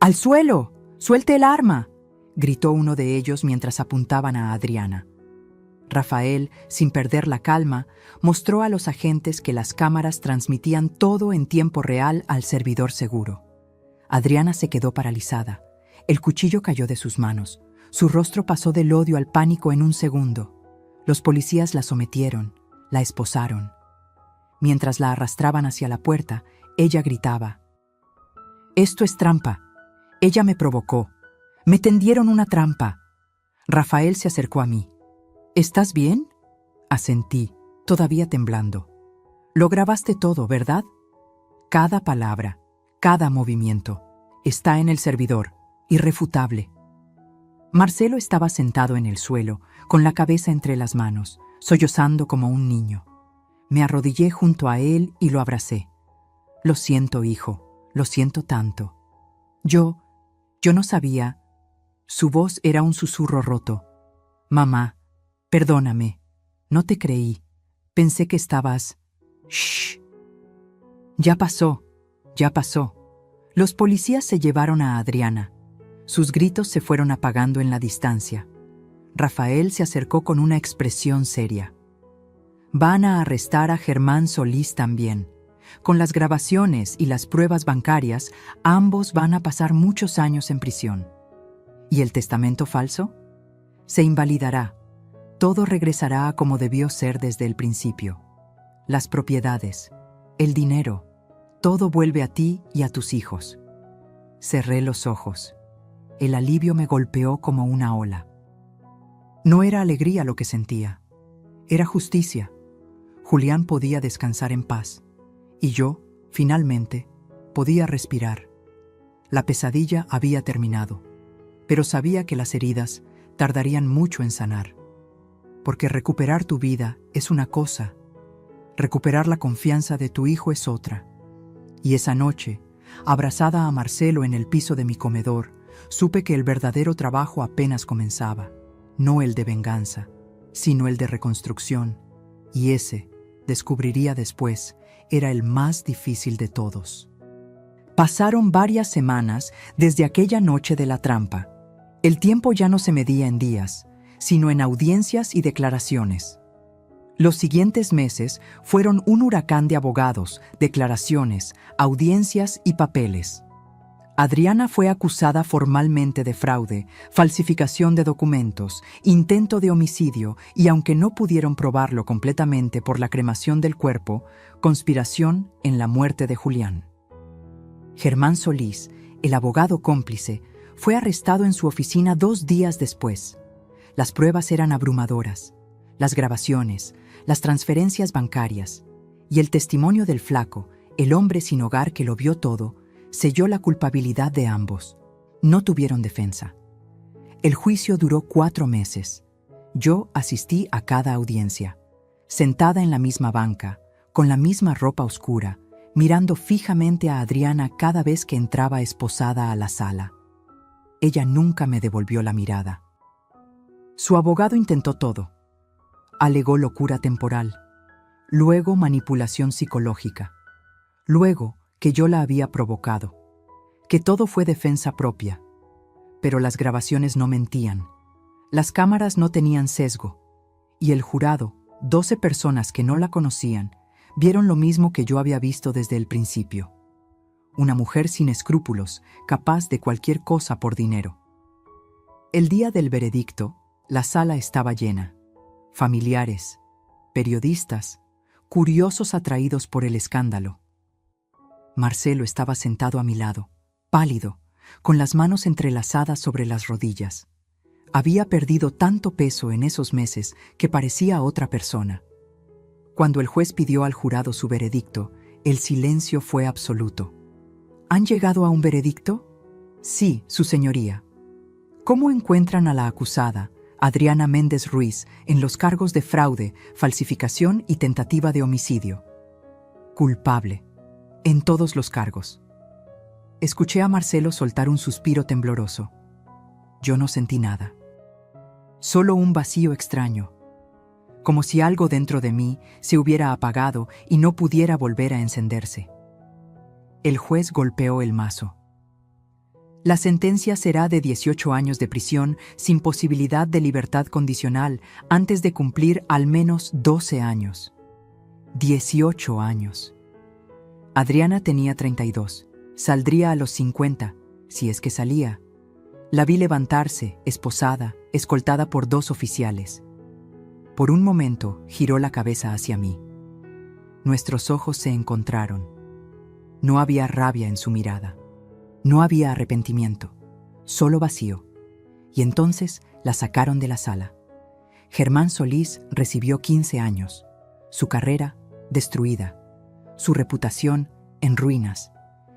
¡Al suelo! ¡Suelte el arma!, gritó uno de ellos mientras apuntaban a Adriana. Rafael, sin perder la calma, mostró a los agentes que las cámaras transmitían todo en tiempo real al servidor seguro. Adriana se quedó paralizada. El cuchillo cayó de sus manos. Su rostro pasó del odio al pánico en un segundo. Los policías la sometieron, la esposaron. Mientras la arrastraban hacia la puerta, ella gritaba. «Esto es trampa. Ella me provocó. Me tendieron una trampa». Rafael se acercó a mí. «¿Estás bien?», asentí, todavía temblando. «Lo grabaste todo, ¿verdad?». «Cada palabra, cada movimiento. Está en el servidor, irrefutable». Marcelo estaba sentado en el suelo, con la cabeza entre las manos, sollozando como un niño. Me arrodillé junto a él y lo abracé. «Lo siento, hijo, lo siento tanto». Yo no sabía». Su voz era un susurro roto. «Mamá, perdóname, no te creí. Pensé que estabas... Shh. Ya pasó, ya pasó». Los policías se llevaron a Adriana. Sus gritos se fueron apagando en la distancia. Rafael se acercó con una expresión seria. «Van a arrestar a Germán Solís también. Con las grabaciones y las pruebas bancarias, ambos van a pasar muchos años en prisión. ¿Y el testamento falso? Se invalidará. Todo regresará a como debió ser desde el principio. Las propiedades, el dinero, todo vuelve a ti y a tus hijos». Cerré los ojos. El alivio me golpeó como una ola. No era alegría lo que sentía. Era justicia. Julián podía descansar en paz. Y yo, finalmente, podía respirar. La pesadilla había terminado, pero sabía que las heridas tardarían mucho en sanar. Porque recuperar tu vida es una cosa, recuperar la confianza de tu hijo es otra. Y esa noche, abrazada a Marcelo en el piso de mi comedor, supe que el verdadero trabajo apenas comenzaba, no el de venganza, sino el de reconstrucción, y ese, descubriría después, era el más difícil de todos. Pasaron varias semanas desde aquella noche de la trampa. El tiempo ya no se medía en días, sino en audiencias y declaraciones. Los siguientes meses fueron un huracán de abogados, declaraciones, audiencias y papeles. Adriana fue acusada formalmente de fraude, falsificación de documentos, intento de homicidio y, aunque no pudieron probarlo completamente por la cremación del cuerpo, conspiración en la muerte de Julián. Germán Solís, el abogado cómplice, fue arrestado en su oficina 2 días después. Las pruebas eran abrumadoras, las grabaciones, las transferencias bancarias, y el testimonio del flaco, el hombre sin hogar que lo vio todo, selló la culpabilidad de ambos. No tuvieron defensa. El juicio duró 4 meses. Yo asistí a cada audiencia, sentada en la misma banca, con la misma ropa oscura, mirando fijamente a Adriana cada vez que entraba esposada a la sala. Ella nunca me devolvió la mirada. Su abogado intentó todo. Alegó locura temporal, luego manipulación psicológica, luego que yo la había provocado, que todo fue defensa propia. Pero las grabaciones no mentían, las cámaras no tenían sesgo, y el jurado, 12 personas que no la conocían, vieron lo mismo que yo había visto desde el principio. Una mujer sin escrúpulos, capaz de cualquier cosa por dinero. El día del veredicto, la sala estaba llena. Familiares, periodistas, curiosos atraídos por el escándalo. Marcelo estaba sentado a mi lado, pálido, con las manos entrelazadas sobre las rodillas. Había perdido tanto peso en esos meses que parecía otra persona. Cuando el juez pidió al jurado su veredicto, el silencio fue absoluto. ¿Han llegado a un veredicto? Sí, su señoría. ¿Cómo encuentran a la acusada, Adriana Méndez Ruiz, en los cargos de fraude, falsificación y tentativa de homicidio? Culpable. En todos los cargos. Escuché a Marcelo soltar un suspiro tembloroso. Yo no sentí nada. Solo un vacío extraño, como si algo dentro de mí se hubiera apagado y no pudiera volver a encenderse. El juez golpeó el mazo. La sentencia será de 18 años de prisión sin posibilidad de libertad condicional antes de cumplir al menos 12 años. 18 años. Adriana tenía 32. Saldría a los 50, si es que salía. La vi levantarse, esposada, escoltada por 2 oficiales. Por un momento giró la cabeza hacia mí. Nuestros ojos se encontraron. No había rabia en su mirada. No había arrepentimiento, solo vacío. Y entonces la sacaron de la sala. Germán Solís recibió 15 años. Su carrera destruida. Su reputación en ruinas.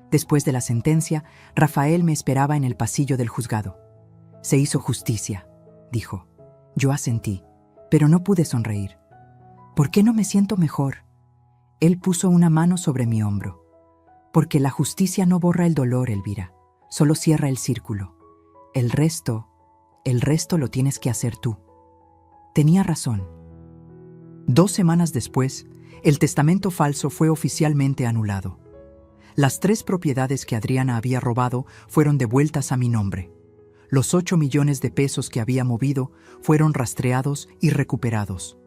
Después de la sentencia, Rafael me esperaba en el pasillo del juzgado. Se hizo justicia, dijo. Yo asentí, pero no pude sonreír. ¿Por qué no me siento mejor? Él puso una mano sobre mi hombro. Porque la justicia no borra el dolor, Elvira. Solo cierra el círculo. El resto lo tienes que hacer tú. Tenía razón. 2 semanas después, el testamento falso fue oficialmente anulado. Las 3 propiedades que Adriana había robado fueron devueltas a mi nombre. Los 8 millones de pesos que había movido fueron rastreados y recuperados.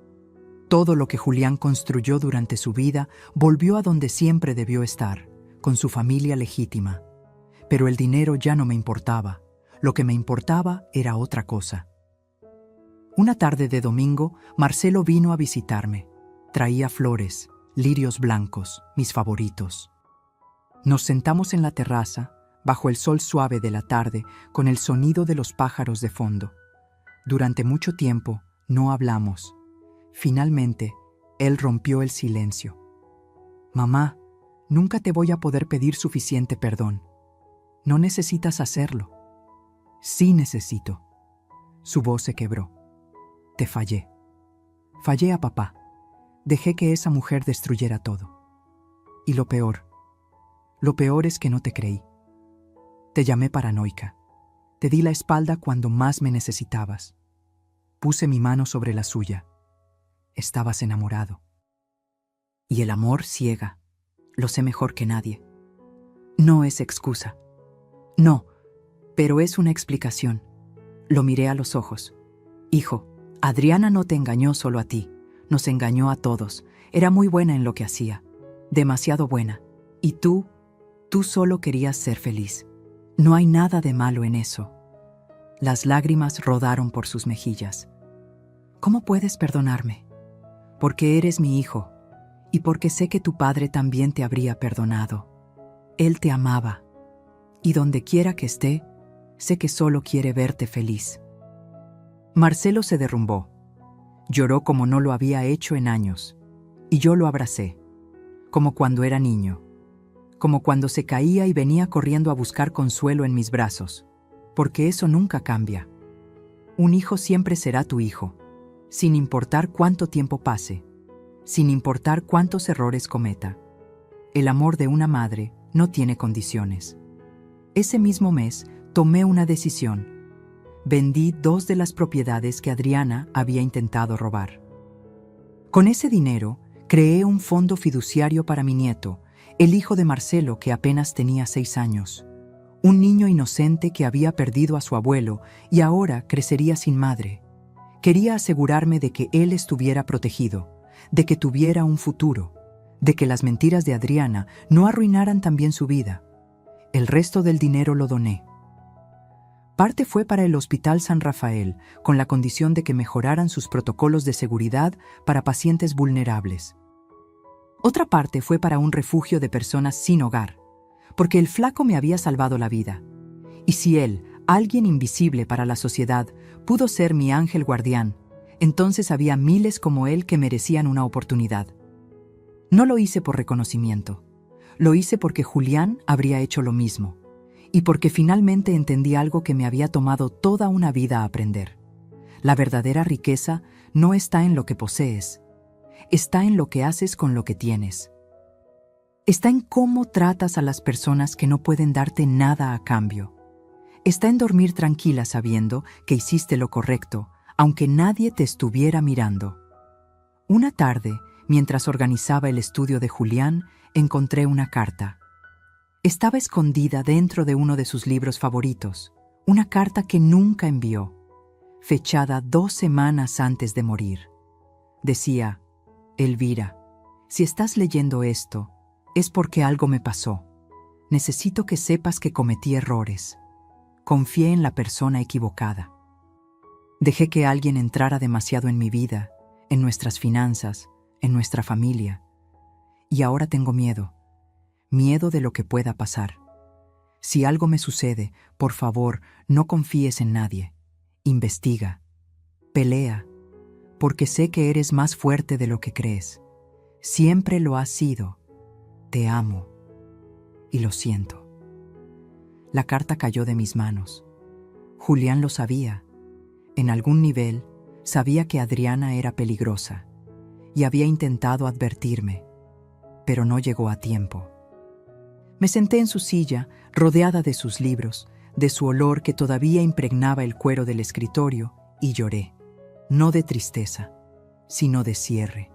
Todo lo que Julián construyó durante su vida volvió a donde siempre debió estar, con su familia legítima. Pero el dinero ya no me importaba. Lo que me importaba era otra cosa. Una tarde de domingo, Marcelo vino a visitarme. Traía flores, lirios blancos, mis favoritos. Nos sentamos en la terraza, bajo el sol suave de la tarde, con el sonido de los pájaros de fondo. Durante mucho tiempo no hablamos. Finalmente, él rompió el silencio. Mamá, nunca te voy a poder pedir suficiente perdón. No necesitas hacerlo. Sí necesito. Su voz se quebró. Te fallé. Fallé a papá. Dejé que esa mujer destruyera todo. Y lo peor es que no te creí. Te llamé paranoica. Te di la espalda cuando más me necesitabas. Puse mi mano sobre la suya. Estabas enamorado. Y el amor ciega. Lo sé mejor que nadie. No es excusa. No, pero es una explicación. Lo miré a los ojos. Hijo, Adriana no te engañó solo a ti. Nos engañó a todos. Era muy buena en lo que hacía. Demasiado buena. Y tú solo querías ser feliz. No hay nada de malo en eso. Las lágrimas rodaron por sus mejillas. ¿Cómo puedes perdonarme? Porque eres mi hijo, y porque sé que tu padre también te habría perdonado. Él te amaba, y donde quiera que esté, sé que solo quiere verte feliz. Marcelo se derrumbó. Lloró como no lo había hecho en años, y yo lo abracé, como cuando era niño, como cuando se caía y venía corriendo a buscar consuelo en mis brazos, porque eso nunca cambia. Un hijo siempre será tu hijo, sin importar cuánto tiempo pase, sin importar cuántos errores cometa. El amor de una madre no tiene condiciones. Ese mismo mes tomé una decisión. Vendí 2 de las propiedades que Adriana había intentado robar. Con ese dinero, creé un fondo fiduciario para mi nieto, el hijo de Marcelo, que apenas tenía 6 años. Un niño inocente que había perdido a su abuelo y ahora crecería sin madre. Quería asegurarme de que él estuviera protegido, de que tuviera un futuro, de que las mentiras de Adriana no arruinaran también su vida. El resto del dinero lo doné. Parte fue para el Hospital San Rafael, con la condición de que mejoraran sus protocolos de seguridad para pacientes vulnerables. Otra parte fue para un refugio de personas sin hogar, porque el flaco me había salvado la vida. Y si él, alguien invisible para la sociedad, pudo ser mi ángel guardián, entonces había miles como él que merecían una oportunidad. No lo hice por reconocimiento. Lo hice porque Julián habría hecho lo mismo, y porque finalmente entendí algo que me había tomado toda una vida aprender. La verdadera riqueza no está en lo que posees, está en lo que haces con lo que tienes. Está en cómo tratas a las personas que no pueden darte nada a cambio. Está en dormir tranquila sabiendo que hiciste lo correcto, aunque nadie te estuviera mirando. Una tarde, mientras organizaba el estudio de Julián, encontré una carta. Estaba escondida dentro de uno de sus libros favoritos, una carta que nunca envió, fechada 2 semanas antes de morir. Decía: Elvira, si estás leyendo esto, es porque algo me pasó. Necesito que sepas que cometí errores. Confié en la persona equivocada. Dejé que alguien entrara demasiado en mi vida, en nuestras finanzas, en nuestra familia. Y ahora tengo miedo. Miedo de lo que pueda pasar. Si algo me sucede, por favor, no confíes en nadie. Investiga. Pelea. Porque sé que eres más fuerte de lo que crees. Siempre lo has sido. Te amo. Y lo siento. La carta cayó de mis manos. Julián lo sabía. En algún nivel, sabía que Adriana era peligrosa y había intentado advertirme, pero no llegó a tiempo. Me senté en su silla, rodeada de sus libros, de su olor que todavía impregnaba el cuero del escritorio, y lloré, no de tristeza, sino de cierre,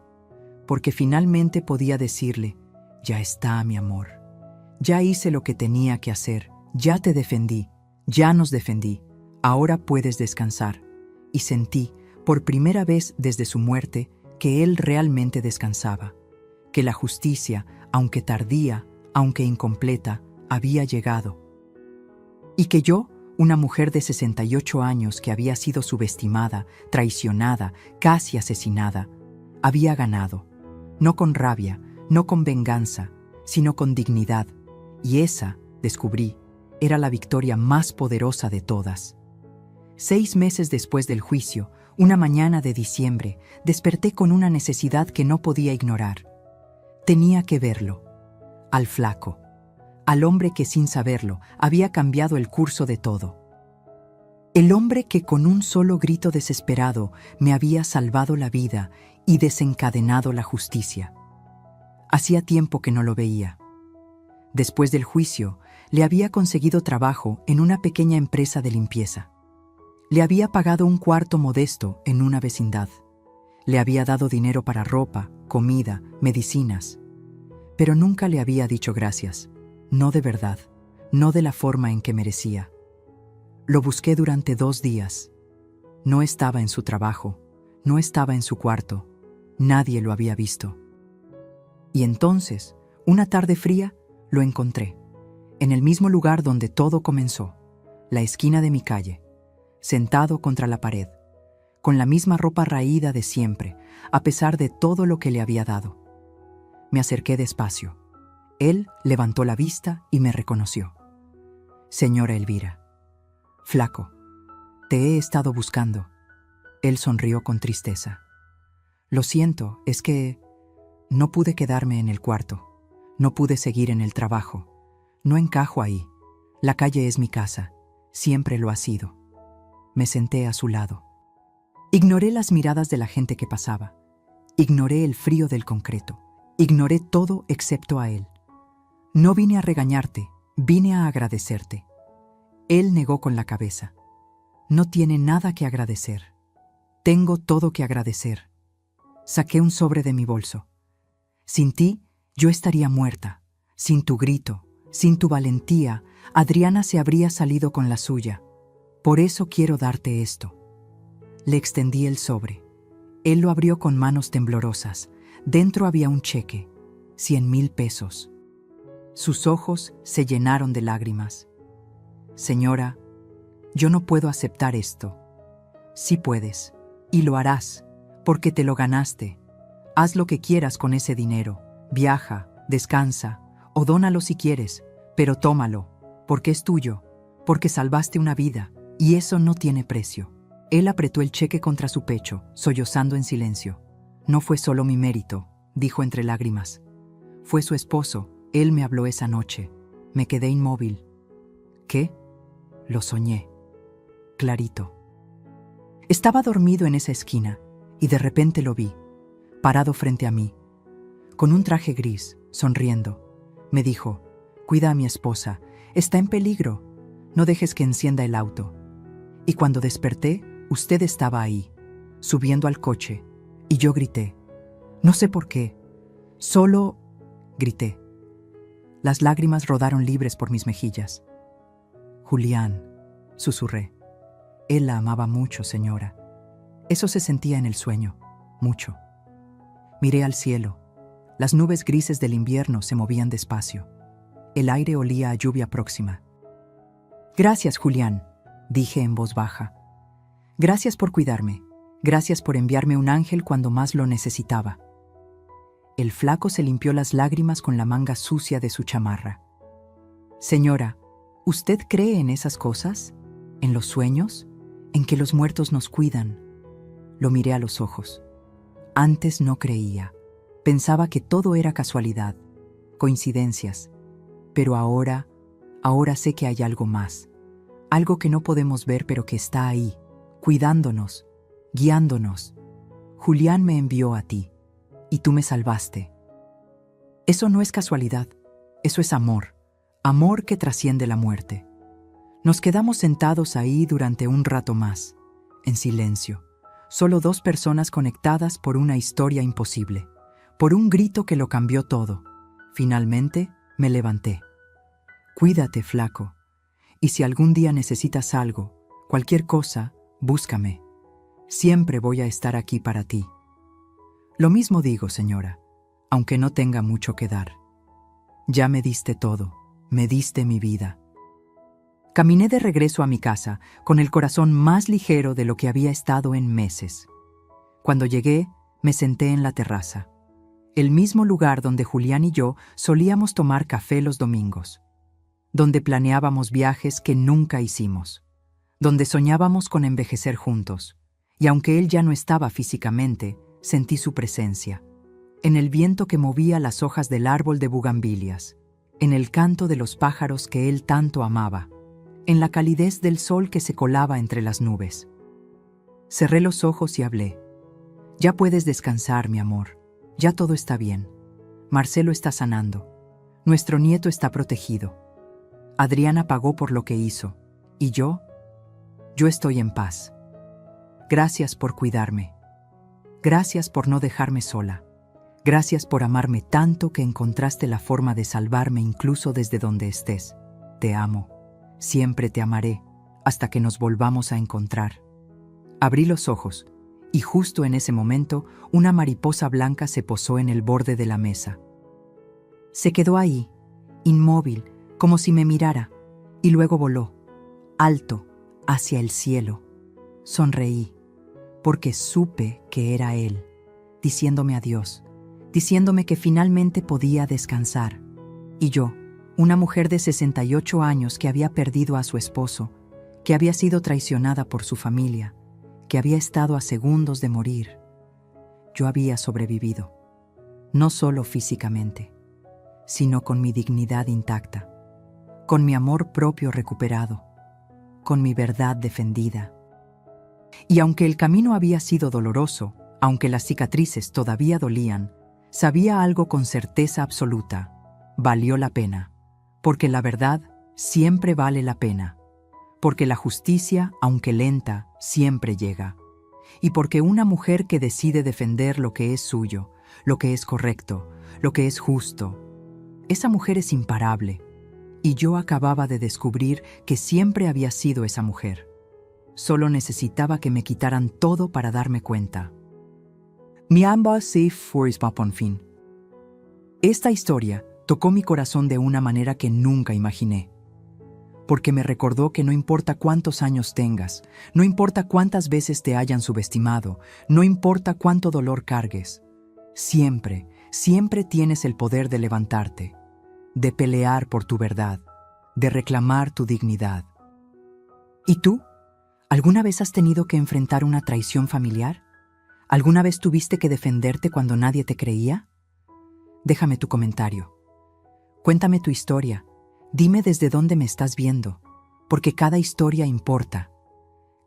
porque finalmente podía decirle: ya está, mi amor, ya hice lo que tenía que hacer, ya te defendí, ya nos defendí, ahora puedes descansar. Y sentí, por primera vez desde su muerte, que él realmente descansaba, que la justicia, aunque tardía, aunque incompleta, había llegado. Y que yo, una mujer de 68 años que había sido subestimada, traicionada, casi asesinada, había ganado, no con rabia, no con venganza, sino con dignidad, y esa, descubrí, era la victoria más poderosa de todas. 6 meses después del juicio, una mañana de diciembre, desperté con una necesidad que no podía ignorar. Tenía que verlo, al flaco, al hombre que sin saberlo había cambiado el curso de todo. El hombre que con un solo grito desesperado me había salvado la vida y desencadenado la justicia. Hacía tiempo que no lo veía. Después del juicio, le había conseguido trabajo en una pequeña empresa de limpieza. Le había pagado un cuarto modesto en una vecindad. Le había dado dinero para ropa, comida, medicinas. Pero nunca le había dicho gracias. No de verdad, no de la forma en que merecía. Lo busqué durante 2 días. No estaba en su trabajo, no estaba en su cuarto. Nadie lo había visto. Y entonces, una tarde fría, lo encontré. En el mismo lugar donde todo comenzó, la esquina de mi calle, sentado contra la pared, con la misma ropa raída de siempre, a pesar de todo lo que le había dado. Me acerqué despacio. Él levantó la vista y me reconoció. Señora Elvira. Flaco, te he estado buscando. Él sonrió con tristeza. Lo siento, es que no pude quedarme en el cuarto. No pude seguir en el trabajo. No encajo ahí. La calle es mi casa. Siempre lo ha sido. Me senté a su lado. Ignoré las miradas de la gente que pasaba. Ignoré el frío del concreto. Ignoré todo excepto a él. No vine a regañarte, vine a agradecerte. Él negó con la cabeza. No tiene nada que agradecer. Tengo todo que agradecer. Saqué un sobre de mi bolso. Sin ti, yo estaría muerta. Sin tu grito, sin tu valentía, Adriana se habría salido con la suya. Por eso quiero darte esto. Le extendí el sobre. Él lo abrió con manos temblorosas. Dentro había un cheque, 100,000 pesos. Sus ojos se llenaron de lágrimas. Señora, yo no puedo aceptar esto. Sí puedes, y lo harás, porque te lo ganaste. Haz lo que quieras con ese dinero. Viaja, descansa, o dónalo si quieres, Pero tómalo, porque es tuyo, porque salvaste una vida, y eso no tiene precio. Él apretó el cheque contra su pecho, sollozando en silencio. No fue solo mi mérito, dijo entre lágrimas. Fue su esposo, él me habló esa noche. Me quedé inmóvil. ¿Qué? Lo soñé. Clarito. Estaba dormido en esa esquina, y de repente lo vi, parado frente a mí, con un traje gris, sonriendo. Me dijo: «Cuida a mi esposa, está en peligro, no dejes que encienda el auto». Y cuando desperté, usted estaba ahí, subiendo al coche, y yo grité. No sé por qué, solo grité. Las lágrimas rodaron libres por mis mejillas. «Julián», susurré. Él la amaba mucho, señora. Eso se sentía en el sueño, mucho. Miré al cielo. Las nubes grises del invierno se movían despacio. El aire olía a lluvia próxima. «Gracias, Julián», dije en voz baja. «Gracias por cuidarme. Gracias por enviarme un ángel cuando más lo necesitaba». El flaco se limpió las lágrimas con la manga sucia de su chamarra. «Señora, ¿usted cree en esas cosas? ¿En los sueños? ¿En que los muertos nos cuidan?» Lo miré a los ojos. Antes no creía. Pensaba que todo era casualidad, coincidencias. Pero ahora sé que hay algo más. Algo que no podemos ver pero que está ahí, cuidándonos, guiándonos. Julián me envió a ti, y tú me salvaste. Eso no es casualidad, eso es amor, amor que trasciende la muerte. Nos quedamos sentados ahí durante un rato más, en silencio, solo dos personas conectadas por una historia imposible, por un grito que lo cambió todo. Finalmente, me levanté. «Cuídate, flaco, y si algún día necesitas algo, cualquier cosa, búscame. Siempre voy a estar aquí para ti». «Lo mismo digo, señora, aunque no tenga mucho que dar. Ya me diste todo, me diste mi vida». Caminé de regreso a mi casa, con el corazón más ligero de lo que había estado en meses. Cuando llegué, me senté en la terraza, el mismo lugar donde Julián y yo solíamos tomar café los domingos, donde planeábamos viajes que nunca hicimos, donde soñábamos con envejecer juntos, y aunque él ya no estaba físicamente, sentí su presencia, en el viento que movía las hojas del árbol de bugambilias, en el canto de los pájaros que él tanto amaba, en la calidez del sol que se colaba entre las nubes. Cerré los ojos y hablé. «Ya puedes descansar, mi amor. Ya todo está bien. Marcelo está sanando. Nuestro nieto está protegido. Adriana pagó por lo que hizo. ¿Y yo? Yo estoy en paz. Gracias por cuidarme. Gracias por no dejarme sola. Gracias por amarme tanto que encontraste la forma de salvarme incluso desde donde estés. Te amo. Siempre te amaré, hasta que nos volvamos a encontrar». Abrí los ojos, y justo en ese momento, una mariposa blanca se posó en el borde de la mesa. Se quedó ahí, inmóvil, como si me mirara, y luego voló, alto, hacia el cielo. Sonreí, porque supe que era él, diciéndome adiós, diciéndome que finalmente podía descansar. Y yo, una mujer de 68 años que había perdido a su esposo, que había sido traicionada por su familia, que había estado a segundos de morir. Yo había sobrevivido, no solo físicamente, sino con mi dignidad intacta, con mi amor propio recuperado, con mi verdad defendida. Y aunque el camino había sido doloroso, aunque las cicatrices todavía dolían, sabía algo con certeza absoluta: valió la pena. Porque la verdad siempre vale la pena, porque la justicia, aunque lenta, siempre llega, y porque una mujer que decide defender lo que es suyo, lo que es correcto, lo que es justo, esa mujer es imparable, y yo acababa de descubrir que siempre había sido esa mujer. Solo necesitaba que me quitaran todo para darme cuenta. Mi amba se fue por fin. Esta historia tocó mi corazón de una manera que nunca imaginé, porque me recordó que no importa cuántos años tengas, no importa cuántas veces te hayan subestimado, no importa cuánto dolor cargues, siempre, siempre tienes el poder de levantarte. de pelear por tu verdad, de reclamar tu dignidad. ¿Y tú? ¿Alguna vez has tenido que enfrentar una traición familiar? ¿Alguna vez tuviste que defenderte cuando nadie te creía? Déjame tu comentario. Cuéntame tu historia. Dime desde dónde me estás viendo, porque cada historia importa.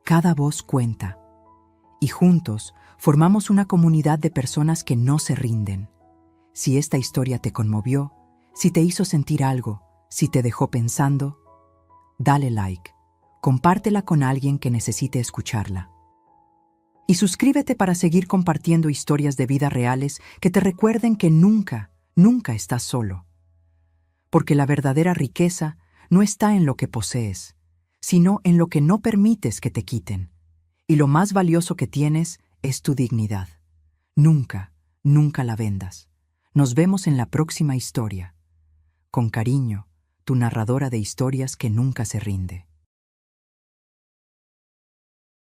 Cada voz cuenta. Y juntos formamos una comunidad de personas que no se rinden. Si esta historia te conmovió, si te hizo sentir algo, si te dejó pensando, dale like, compártela con alguien que necesite escucharla. Y suscríbete para seguir compartiendo historias de vida reales que te recuerden que nunca, nunca estás solo. Porque la verdadera riqueza no está en lo que posees, sino en lo que no permites que te quiten. Y lo más valioso que tienes es tu dignidad. Nunca, nunca la vendas. Nos vemos en la próxima historia. Con cariño, tu narradora de historias que nunca se rinde.